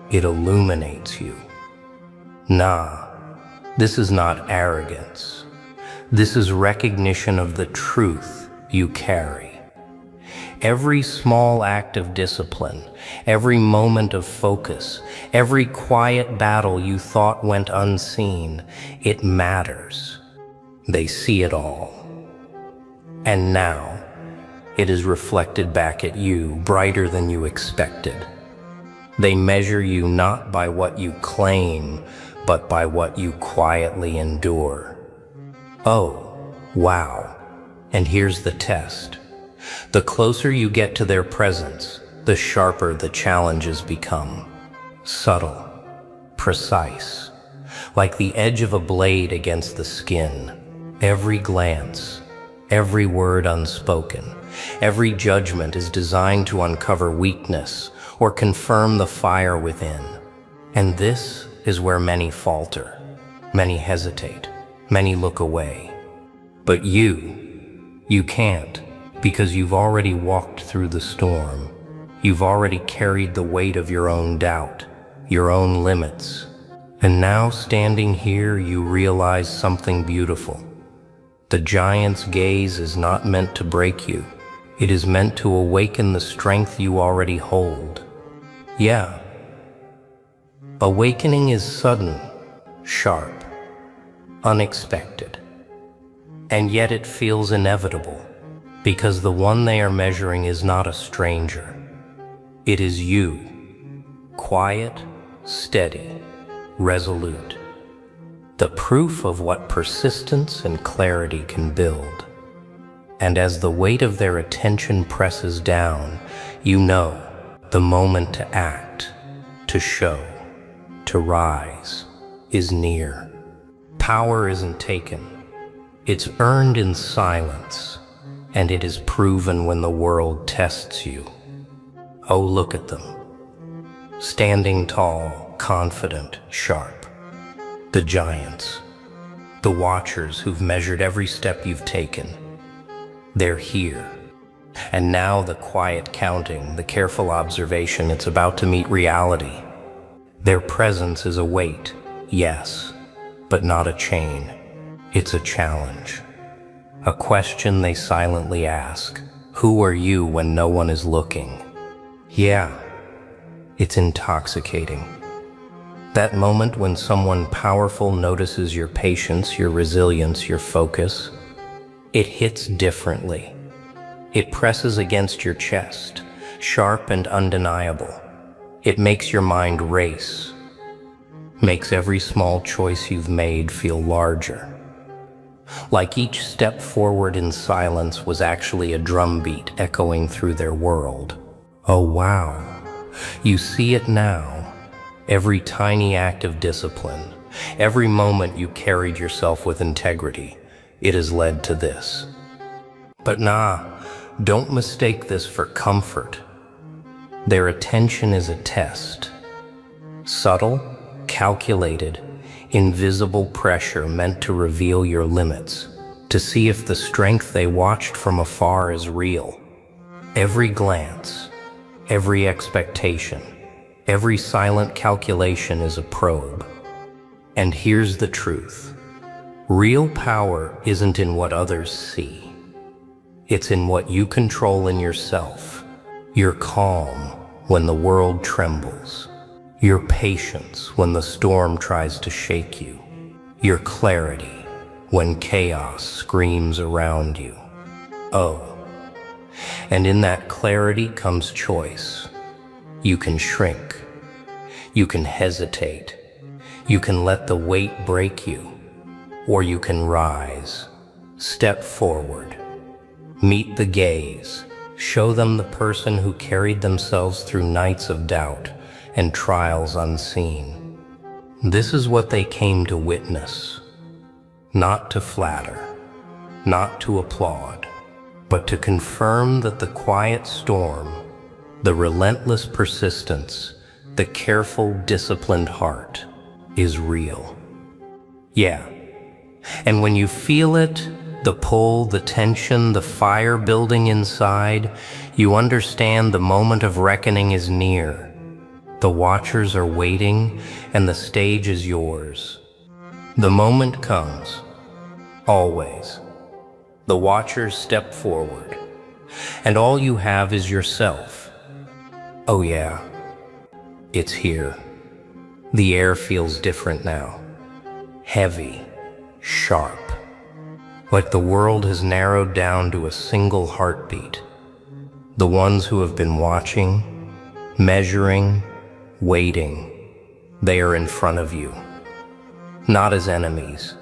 it illuminates you. Nah, this is not arrogance. This is recognition of the truth you carry. Every small act of discipline, every moment of focus, every quiet battle you thought went unseen, it matters. They see it all. And now, it is reflected back at you, brighter than you expected. They measure you not by what you claim, but by what you quietly endure. Oh, wow. And here's the test. The closer you get to their presence, the sharper the challenges become. Subtle, precise, like the edge of a blade against the skin. Every glance, every word unspoken, every judgment is designed to uncover weakness or confirm the fire within. And this is where many falter, many hesitate, many look away. But you can't, because you've already walked through the storm. You've already carried the weight of your own doubt, your own limits. And now, standing here, you realize something beautiful. The giant's gaze is not meant to break you. It is meant to awaken the strength you already hold. Yeah. Awakening is sudden, sharp, unexpected. And yet it feels inevitable, because the one they are measuring is not a stranger. It is you, quiet, steady, resolute. The proof of what persistence and clarity can build. And as the weight of their attention presses down, you know the moment to act, to show, to rise is near. Power isn't taken. It's earned in silence, and it is proven when the world tests you. Oh, look at them. Standing tall, confident, sharp. The giants. The watchers who've measured every step you've taken. They're here. And now the quiet counting, the careful observation, it's about to meet reality. Their presence is a weight, yes, but not a chain. It's a challenge. A question they silently ask. Who are you when no one is looking? Yeah, it's intoxicating. That moment when someone powerful notices your patience, your resilience, your focus, it hits differently. It presses against your chest, sharp and undeniable. It makes your mind race, makes every small choice you've made feel larger. Like each step forward in silence was actually a drumbeat echoing through their world. Oh wow, you see it now. Every tiny act of discipline, every moment you carried yourself with integrity, it has led to this. But nah, don't mistake this for comfort. Their attention is a test. Subtle, calculated, invisible pressure meant to reveal your limits, to see if the strength they watched from afar is real. Every glance, every expectation, every silent calculation is a probe. And here's the truth. Real power isn't in what others see. It's in what you control in yourself. Your calm when the world trembles. Your patience when the storm tries to shake you. Your clarity when chaos screams around you. Oh, and in that clarity comes choice. You can shrink. You can hesitate. You can let the weight break you. Or you can rise, step forward, meet the gaze, show them the person who carried themselves through nights of doubt and trials unseen. This is what they came to witness, not to flatter, not to applaud, but to confirm that the quiet storm, the relentless persistence, the careful, disciplined heart is real. Yeah. And when you feel it, the pull, the tension, the fire building inside, you understand the moment of reckoning is near. The watchers are waiting, and the stage is yours. The moment comes, always. The watchers step forward, and all you have is yourself. Oh yeah, it's here. The air feels different now. Heavy, sharp. Like the world has narrowed down to a single heartbeat. The ones who have been watching, measuring, waiting, they are in front of you. Not as enemies,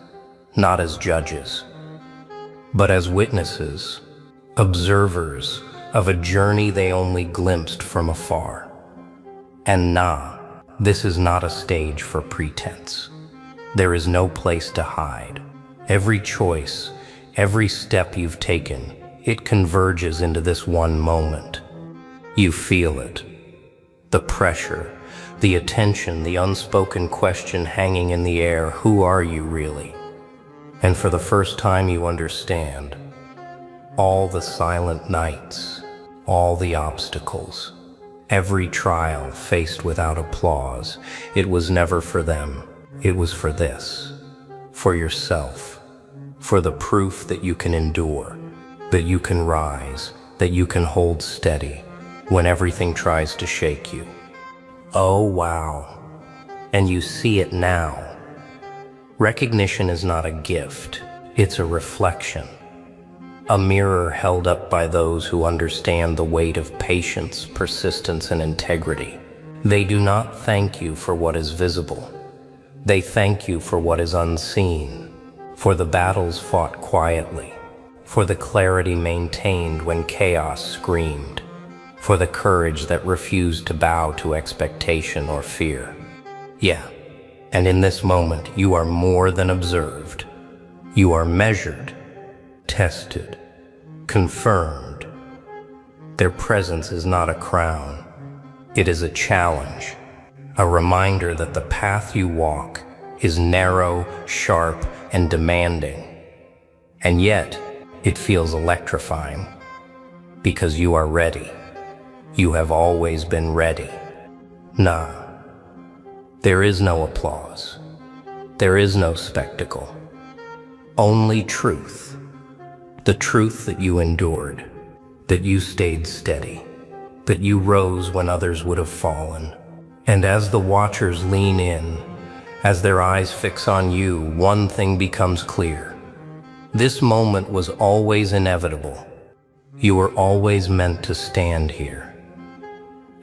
not as judges, but as witnesses, observers of a journey they only glimpsed from afar. And this is not a stage for pretense. There is no place to hide. Every choice, every step you've taken, it converges into this one moment. You feel it. The pressure, the attention, the unspoken question hanging in the air, who are you really? And for the first time you understand, all the silent nights, all the obstacles, every trial faced without applause, it was never for them, it was for this, for yourself, for the proof that you can endure, that you can rise, that you can hold steady when everything tries to shake you. Oh wow, and you see it now. Recognition is not a gift, it's a reflection. A mirror held up by those who understand the weight of patience, persistence, and integrity. They do not thank you for what is visible. They thank you for what is unseen, for the battles fought quietly, for the clarity maintained when chaos screamed, for the courage that refused to bow to expectation or fear. Yeah, and in this moment you are more than observed. You are measured, tested, confirmed. Their presence is not a crown. It is a challenge, a reminder that the path you walk is narrow, sharp, and demanding. And yet, it feels electrifying, because you are ready. You have always been ready. There is no applause. There is no spectacle. Only truth. The truth that you endured, that you stayed steady, that you rose when others would have fallen. And as the watchers lean in, as their eyes fix on you, one thing becomes clear. This moment was always inevitable. You were always meant to stand here.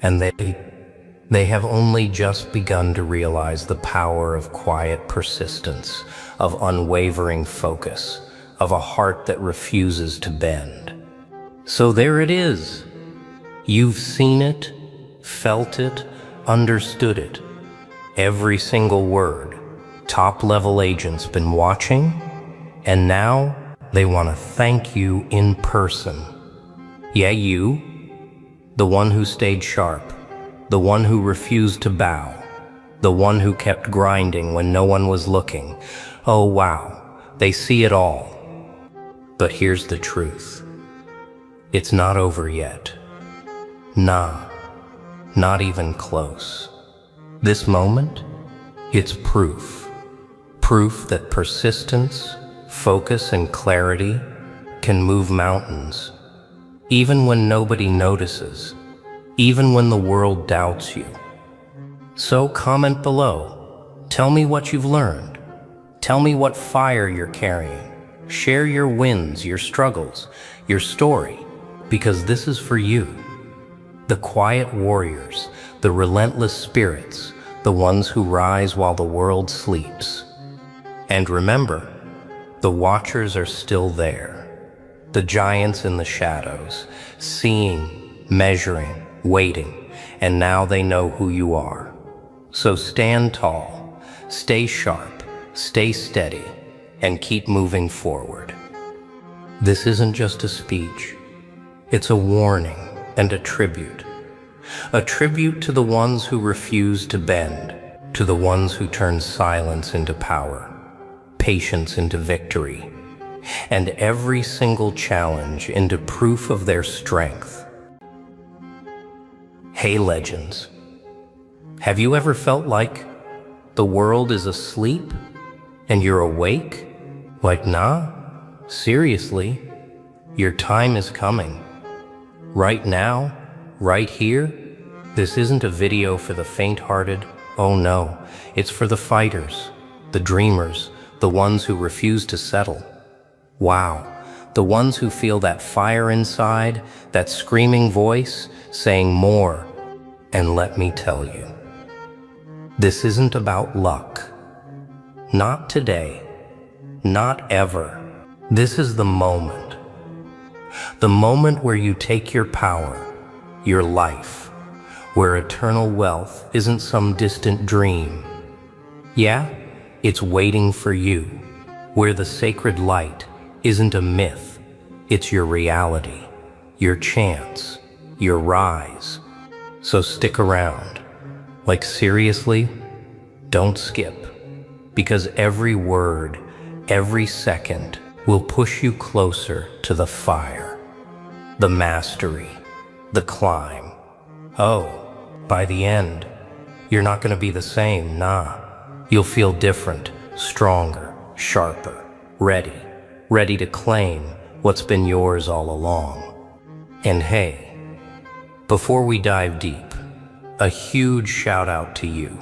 And they have only just begun to realize the power of quiet persistence, of unwavering focus, of a heart that refuses to bend. So there it is. You've seen it, felt it, understood it. Every single word. Top-level agents been watching, and now they want to thank you in person. Yeah, you, the one who stayed sharp, the one who refused to bow, the one who kept grinding when no one was looking. Oh wow, they see it all. But here's the truth. It's not over yet. Not even close. This moment, it's proof. Proof that persistence, focus, and clarity can move mountains, even when nobody notices, even when the world doubts you. So comment below. Tell me what you've learned. Tell me what fire you're carrying. Share your wins, your struggles, your story, because this is for you. The quiet warriors, the relentless spirits, the ones who rise while the world sleeps. And remember, the watchers are still there. The giants in the shadows, seeing, measuring, waiting, and now they know who you are. So stand tall, stay sharp, stay steady, and keep moving forward. This isn't just a speech. It's a warning and a tribute. A tribute to the ones who refuse to bend, to the ones who turn silence into power, patience into victory, and every single challenge into proof of their strength. Hey legends, have you ever felt like the world is asleep and you're awake? Like, nah, seriously, your time is coming. Right now, right here. This isn't a video for the faint-hearted. Oh no, it's for the fighters, the dreamers, the ones who refuse to settle. Wow, the ones who feel that fire inside, that screaming voice saying more. And let me tell you, this isn't about luck. Not today, not ever. This is the moment. The moment where you take your power, your life, where eternal wealth isn't some distant dream. Yeah, it's waiting for you, where the sacred light isn't a myth, it's your reality, your chance, your rise. So stick around. Like seriously, don't skip, because every word, every second will push you closer to the fire, the mastery, the climb. Oh, by the end, you're not going to be the same, nah. You'll feel different, stronger, sharper, ready to claim what's been yours all along. And hey, before we dive deep, a huge shout out to you.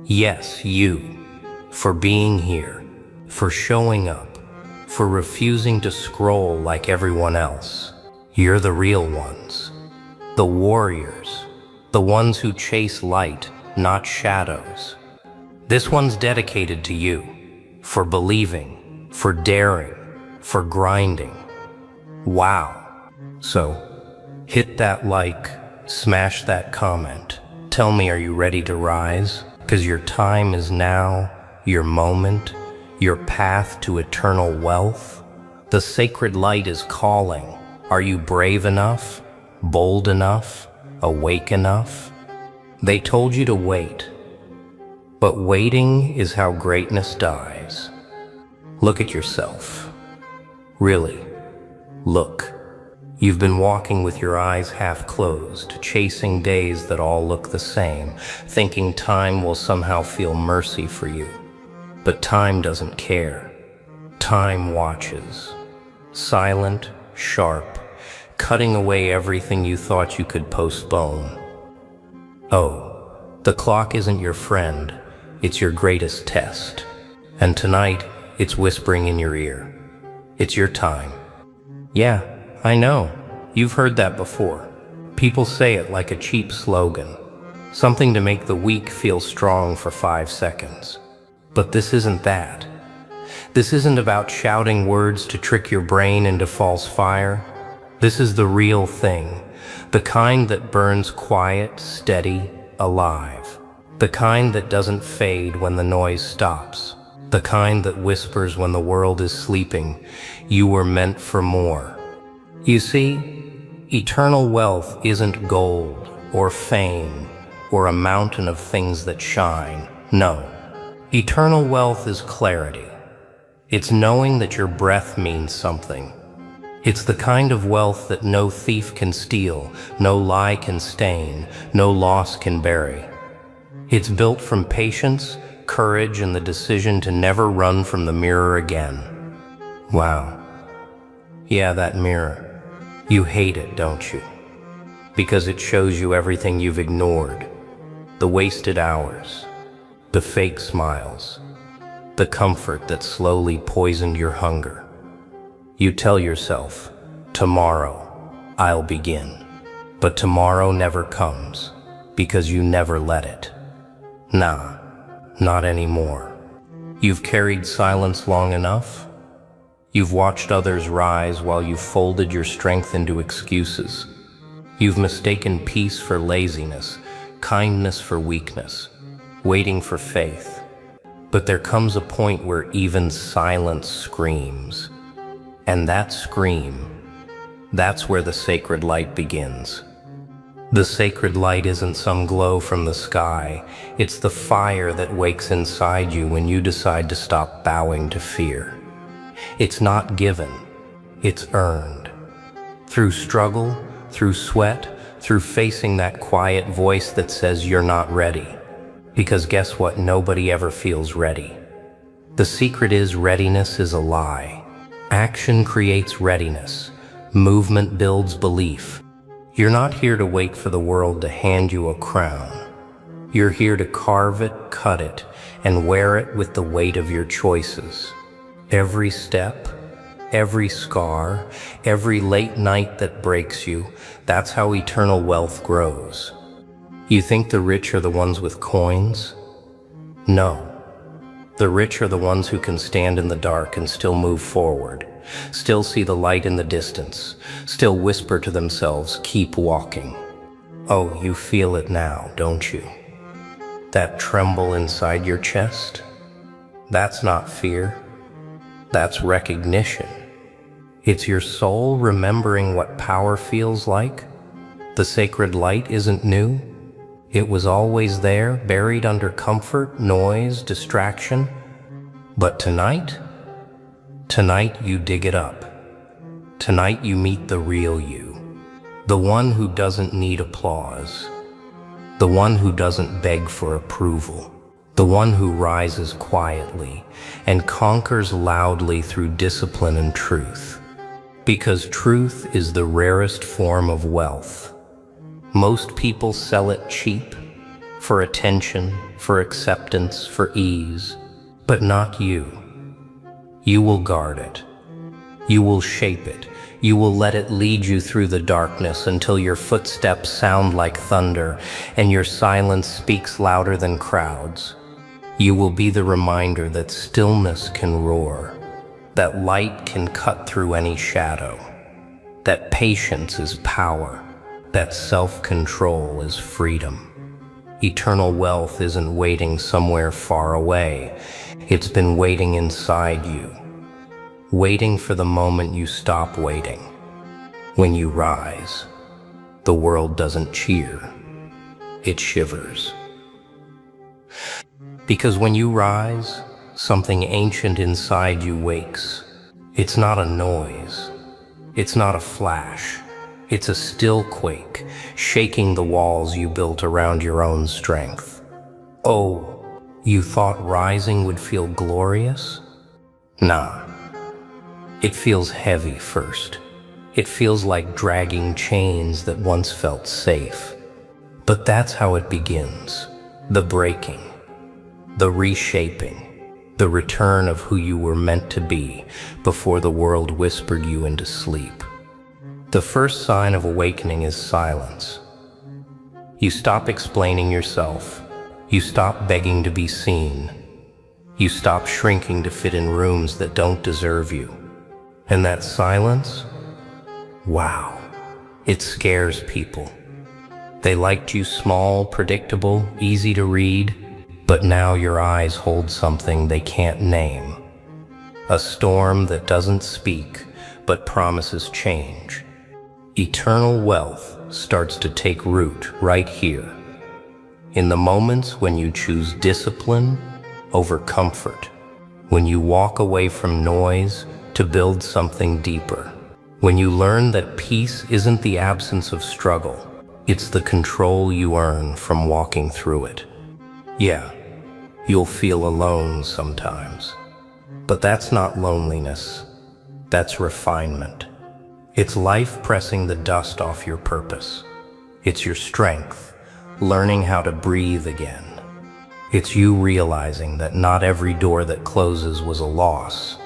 Yes, you, for being here, for showing up, for refusing to scroll like everyone else. You're the real ones, the warriors, the ones who chase light, not shadows. This one's dedicated to you, for believing, for daring, for grinding. Wow. So, hit that like, smash that comment. Tell me, are you ready to rise? Because your time is now, your moment, your path to eternal wealth. The sacred light is calling. Are you brave enough? Bold enough? Awake enough? They told you to wait, but waiting is how greatness dies. Look at yourself. Really, look. You've been walking with your eyes half closed, chasing days that all look the same, thinking time will somehow feel mercy for you. But time doesn't care. Time watches. Silent, sharp, cutting away everything you thought you could postpone. Oh, the clock isn't your friend, it's your greatest test. And tonight, it's whispering in your ear. It's your time. Yeah, I know. You've heard that before. People say it like a cheap slogan. Something to make the weak feel strong for 5 seconds. But this isn't that. This isn't about shouting words to trick your brain into false fire. This is the real thing. The kind that burns quiet, steady, alive. The kind that doesn't fade when the noise stops. The kind that whispers when the world is sleeping. You were meant for more. You see, eternal wealth isn't gold or fame or a mountain of things that shine. No. Eternal wealth is clarity. It's knowing that your breath means something. It's the kind of wealth that no thief can steal, no lie can stain, no loss can bury. It's built from patience, courage, and the decision to never run from the mirror again. Wow. Yeah, that mirror. You hate it, don't you? Because it shows you everything you've ignored. The wasted hours, the fake smiles, the comfort that slowly poisoned your hunger. You tell yourself, tomorrow, I'll begin. But tomorrow never comes, because you never let it. Nah, not anymore. You've carried silence long enough. You've watched others rise while you folded your strength into excuses. You've mistaken peace for laziness, kindness for weakness, waiting for faith. But there comes a point where even silence screams. And that scream, that's where the sacred light begins. The sacred light isn't some glow from the sky. It's the fire that wakes inside you when you decide to stop bowing to fear. It's not given, it's earned. Through struggle, through sweat, through facing that quiet voice that says you're not ready. Because guess what? Nobody ever feels ready. The secret is readiness is a lie. Action creates readiness. Movement builds belief. You're not here to wait for the world to hand you a crown. You're here to carve it, cut it, and wear it with the weight of your choices. Every step, every scar, every late night that breaks you, that's how eternal wealth grows. You think the rich are the ones with coins? No. The rich are the ones who can stand in the dark and still move forward, still see the light in the distance, still whisper to themselves, keep walking. Oh, you feel it now, don't you? That tremble inside your chest? That's not fear. That's recognition. It's your soul remembering what power feels like. The sacred light isn't new. It was always there, buried under comfort, noise, distraction. But tonight you dig it up. Tonight you meet the real you. The one who doesn't need applause. The one who doesn't beg for approval. The one who rises quietly and conquers loudly through discipline and truth. Because truth is the rarest form of wealth. Most people sell it cheap, for attention, for acceptance, for ease, but not you. You will guard it. You will shape it. You will let it lead you through the darkness until your footsteps sound like thunder and your silence speaks louder than crowds. You will be the reminder that stillness can roar, that light can cut through any shadow, that patience is power, that self-control is freedom. Eternal wealth isn't waiting somewhere far away. It's been waiting inside you, waiting for the moment you stop waiting. When you rise, the world doesn't cheer, it shivers. Because when you rise, something ancient inside you wakes. It's not a noise, it's not a flash. It's a still quake, shaking the walls you built around your own strength. Oh, you thought rising would feel glorious? Nah. It feels heavy first. It feels like dragging chains that once felt safe. But that's how it begins. The breaking, the reshaping, the return of who you were meant to be before the world whispered you into sleep. The first sign of awakening is silence. You stop explaining yourself. You stop begging to be seen. You stop shrinking to fit in rooms that don't deserve you. And that silence? Wow, it scares people. They liked you small, predictable, easy to read, but now your eyes hold something they can't name. A storm that doesn't speak, but promises change. Eternal wealth starts to take root right here, in the moments when you choose discipline over comfort, when you walk away from noise to build something deeper, when you learn that peace isn't the absence of struggle, it's the control you earn from walking through it. Yeah, you'll feel alone sometimes, but that's not loneliness, that's refinement. It's life pressing the dust off your purpose. It's your strength, learning how to breathe again. It's you realizing that not every door that closes was a loss.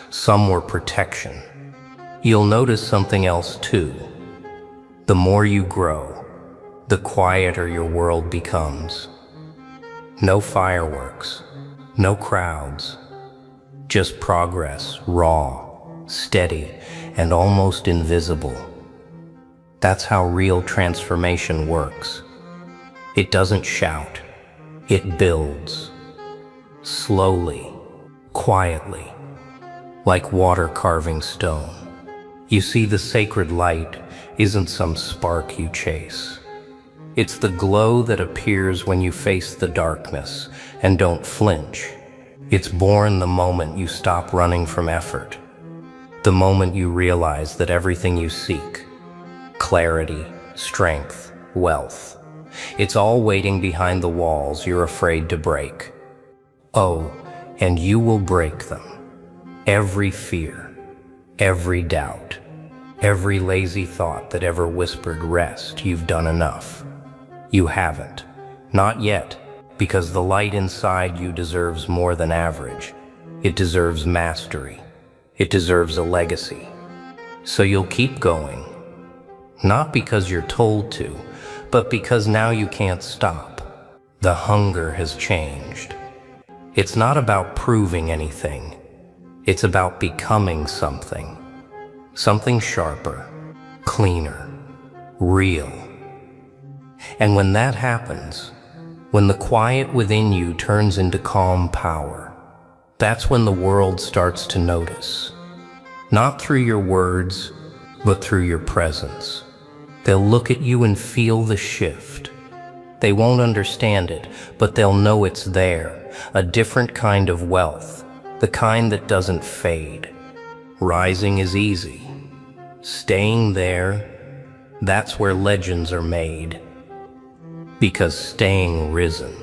Some were protection. You'll notice something else too. The more you grow, the quieter your world becomes. No fireworks, no crowds, just progress, raw, steady, and almost invisible. That's how real transformation works. It doesn't shout, it builds. Slowly, quietly, like water carving stone. You see, the sacred light isn't some spark you chase. It's the glow that appears when you face the darkness and don't flinch. It's born the moment you stop running from effort, the moment you realize that everything you seek, clarity, strength, wealth, it's all waiting behind the walls you're afraid to break. Oh, and you will break them. Every fear, every doubt, every lazy thought that ever whispered, "Rest, you've done enough." You haven't. Not yet, because the light inside you deserves more than average. It deserves mastery. It deserves a legacy. So you'll keep going. Not because you're told to, but because now you can't stop. The hunger has changed. It's not about proving anything. It's about becoming something. Something sharper, cleaner, real. And when that happens, when the quiet within you turns into calm power, that's when the world starts to notice. Not through your words, but through your presence. They'll look at you and feel the shift. They won't understand it, but they'll know it's there, a different kind of wealth, the kind that doesn't fade. Rising is easy. Staying there, that's where legends are made. Because staying risen,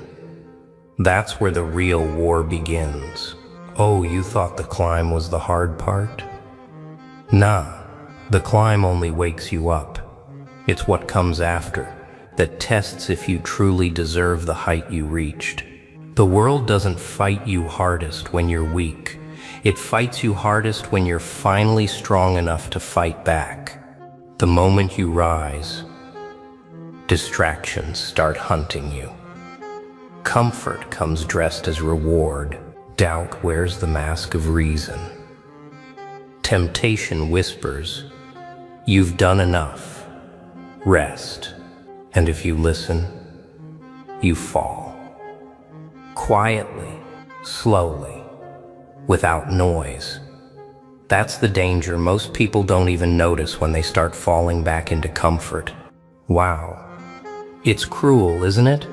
that's where the real war begins. Oh, you thought the climb was the hard part? Nah, the climb only wakes you up. It's what comes after that tests if you truly deserve the height you reached. The world doesn't fight you hardest when you're weak. It fights you hardest when you're finally strong enough to fight back. The moment you rise, distractions start hunting you. Comfort comes dressed as reward. Doubt wears the mask of reason. Temptation whispers, "You've done enough. Rest." And if you listen, you fall. Quietly, slowly, without noise. That's the danger most people don't even notice when they start falling back into comfort. Wow. It's cruel, isn't it?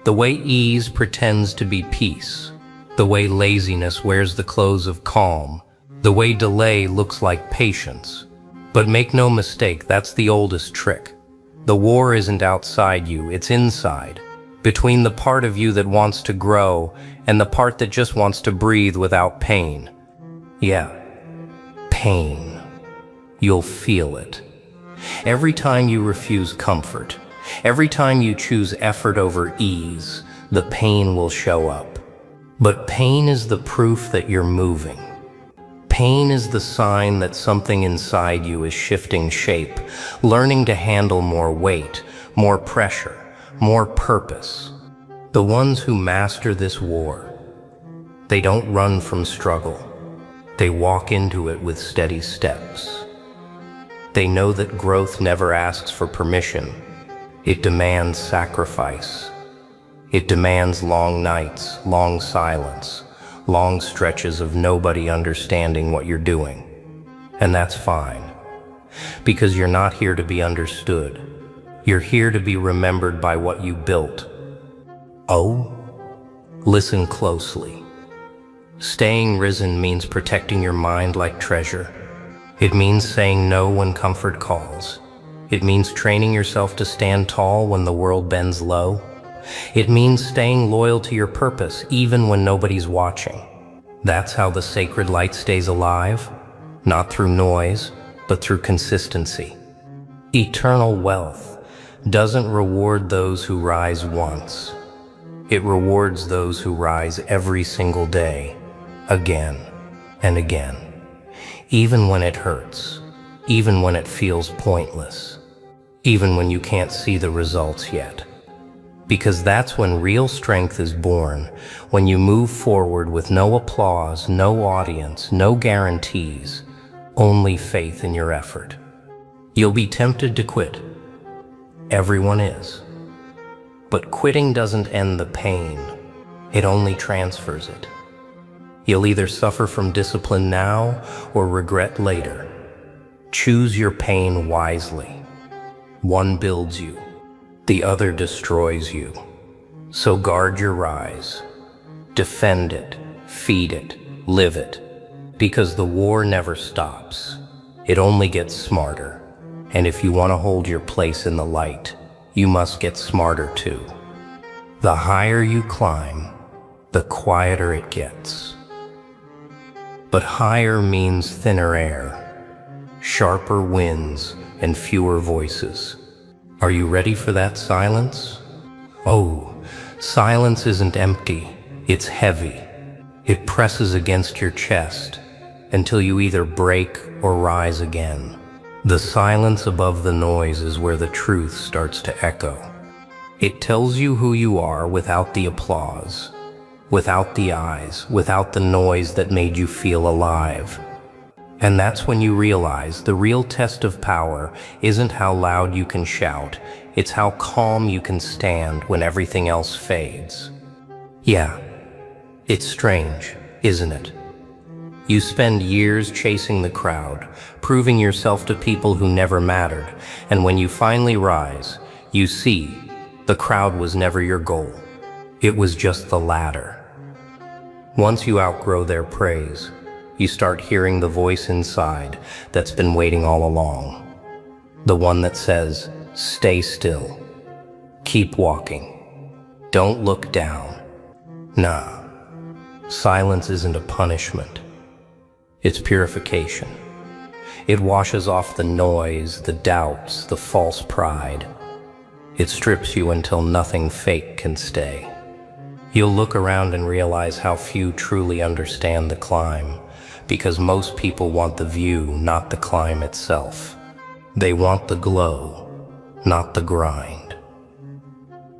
The way ease pretends to be peace. The way laziness wears the clothes of calm. The way delay looks like patience. But make no mistake, that's the oldest trick. The war isn't outside you, it's inside. Between the part of you that wants to grow and the part that just wants to breathe without pain. Yeah, pain. You'll feel it. Every time you refuse comfort, every time you choose effort over ease, the pain will show up. But pain is the proof that you're moving. Pain is the sign that something inside you is shifting shape, learning to handle more weight, more pressure, more purpose. The ones who master this war, they don't run from struggle. They walk into it with steady steps. They know that growth never asks for permission. It demands sacrifice. It demands long nights, long silence, long stretches of nobody understanding what you're doing. And that's fine, because you're not here to be understood. You're here to be remembered by what you built. Oh? Listen closely. Staying risen means protecting your mind like treasure. It means saying no when comfort calls. It means training yourself to stand tall when the world bends low. It means staying loyal to your purpose even when nobody's watching. That's how the sacred light stays alive, not through noise, but through consistency. Eternal wealth doesn't reward those who rise once. It rewards those who rise every single day, again and again, even when it hurts, even when it feels pointless, even when you can't see the results yet. Because that's when real strength is born, when you move forward with no applause, no audience, no guarantees, only faith in your effort. You'll be tempted to quit. Everyone is. But quitting doesn't end the pain. It only transfers it. You'll either suffer from discipline now or regret later. Choose your pain wisely. One builds you. The other destroys you. So guard your rise. Defend it, feed it, live it. Because the war never stops. It only gets smarter. And if you want to hold your place in the light, you must get smarter too. The higher you climb, the quieter it gets. But higher means thinner air, sharper winds, and fewer voices. Are you ready for that silence? Oh, silence isn't empty, it's heavy. It presses against your chest until you either break or rise again. The silence above the noise is where the truth starts to echo. It tells you who you are without the applause, without the eyes, without the noise that made you feel alive. And that's when you realize the real test of power isn't how loud you can shout, it's how calm you can stand when everything else fades. Yeah, it's strange, isn't it? You spend years chasing the crowd, proving yourself to people who never mattered, and when you finally rise, you see the crowd was never your goal. It was just the ladder. Once you outgrow their praise, you start hearing the voice inside that's been waiting all along. The one that says, stay still, keep walking, don't look down. Nah, silence isn't a punishment. It's purification. It washes off the noise, the doubts, the false pride. It strips you until nothing fake can stay. You'll look around and realize how few truly understand the climb, because most people want the view, not the climb itself. They want the glow, not the grind.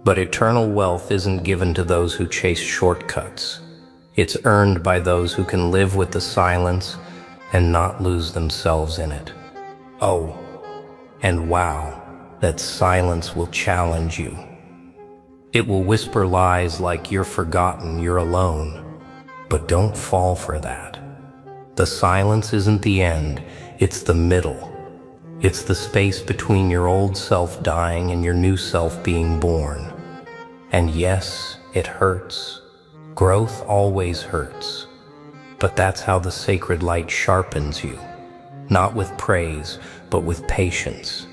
But eternal wealth isn't given to those who chase shortcuts. It's earned by those who can live with the silence and not lose themselves in it. Oh, and wow, that silence will challenge you. It will whisper lies like you're forgotten, you're alone. But don't fall for that. The silence isn't the end, it's the middle. It's the space between your old self dying and your new self being born. And yes, it hurts. Growth always hurts, but that's how the sacred light sharpens you, not with praise, but with patience.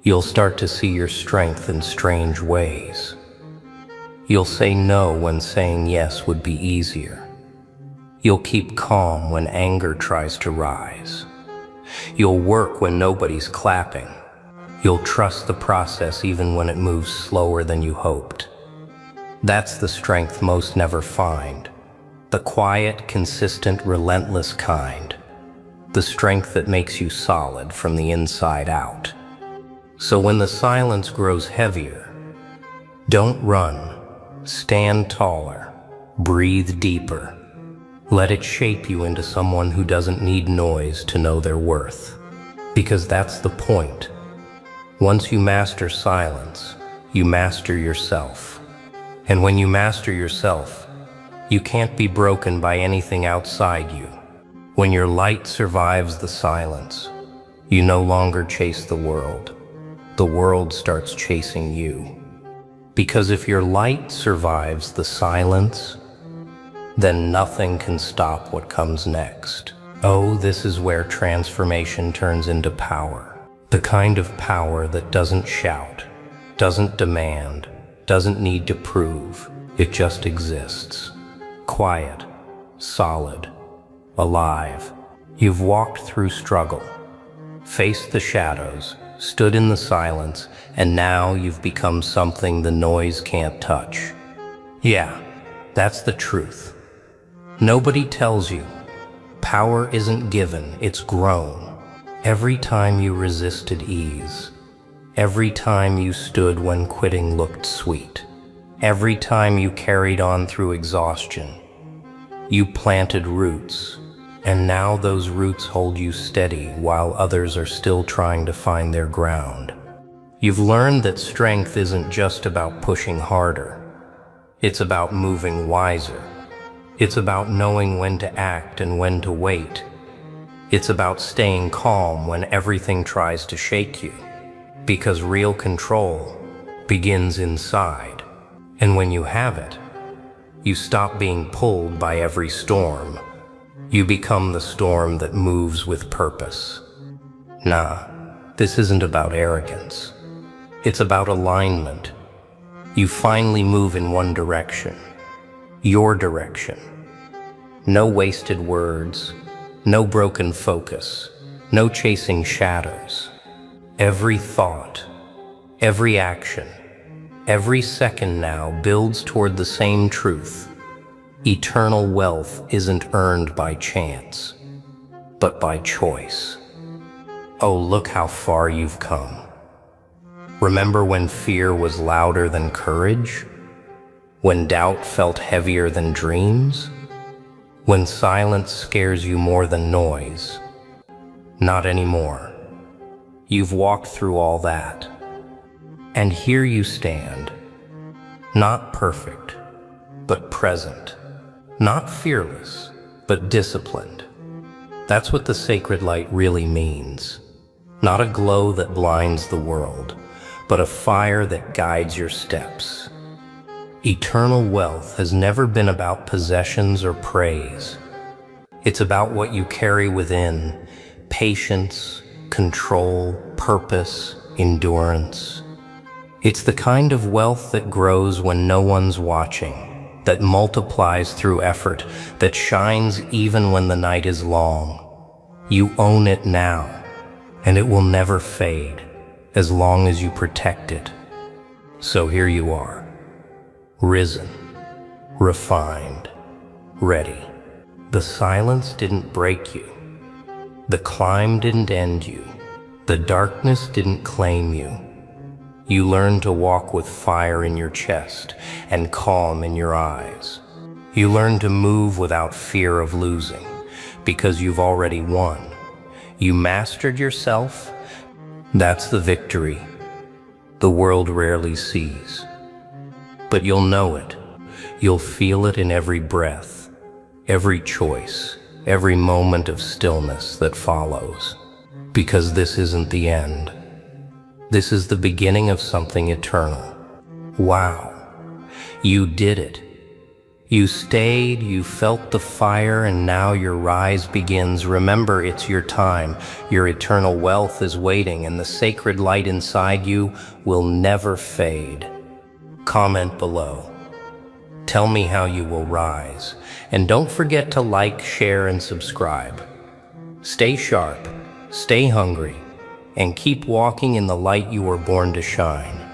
You'll start to see your strength in strange ways. You'll say no when saying yes would be easier. You'll keep calm when anger tries to rise. You'll work when nobody's clapping. You'll trust the process even when it moves slower than you hoped. That's the strength most never find. The quiet, consistent, relentless kind. The strength that makes you solid from the inside out. So when the silence grows heavier, don't run. Stand taller. Breathe deeper. Let it shape you into someone who doesn't need noise to know their worth. Because that's the point. Once you master silence, you master yourself. And when you master yourself, you can't be broken by anything outside you. When your light survives the silence, you no longer chase the world. The world starts chasing you. Because if your light survives the silence, then nothing can stop what comes next. Oh, this is where transformation turns into power. The kind of power that doesn't shout, doesn't demand, doesn't need to prove, it just exists. Quiet, solid, alive. You've walked through struggle, faced the shadows, stood in the silence, and now you've become something the noise can't touch. Yeah, that's the truth. Nobody tells you. Power isn't given, it's grown. Every time you resisted ease, every time you stood when quitting looked sweet, every time you carried on through exhaustion, you planted roots, and now those roots hold you steady while others are still trying to find their ground. You've learned that strength isn't just about pushing harder. It's about moving wiser. It's about knowing when to act and when to wait. It's about staying calm when everything tries to shake you. Because real control begins inside. And when you have it, you stop being pulled by every storm. You become the storm that moves with purpose. Nah, this isn't about arrogance. It's about alignment. You finally move in one direction. Your direction. No wasted words, no broken focus, no chasing shadows. Every thought, every action, every second now builds toward the same truth. Eternal wealth isn't earned by chance, but by choice. Oh, look how far you've come. Remember when fear was louder than courage? When doubt felt heavier than dreams? When silence scares you more than noise? Not anymore. You've walked through all that. And here you stand. Not perfect, but present. Not fearless, but disciplined. That's what the sacred light really means. Not a glow that blinds the world, but a fire that guides your steps. Eternal wealth has never been about possessions or praise. It's about what you carry within: patience, control, purpose, endurance. It's the kind of wealth that grows when no one's watching, that multiplies through effort, that shines even when the night is long. You own it now, and it will never fade, as long as you protect it. So here you are, risen, refined, ready. The silence didn't break you. The climb didn't end you. The darkness didn't claim you. You learned to walk with fire in your chest and calm in your eyes. You learned to move without fear of losing, because you've already won. You mastered yourself. That's the victory the world rarely sees. But you'll know it. You'll feel it in every breath, every choice, every moment of stillness that follows. Because this isn't the end. This is the beginning of something eternal. Wow. You did it. You stayed, you felt the fire, and now your rise begins. Remember, it's your time. Your eternal wealth is waiting, and the sacred light inside you will never fade. Comment below. Tell me how you will rise. And don't forget to like, share, and subscribe. Stay sharp, stay hungry, and keep walking in the light you were born to shine.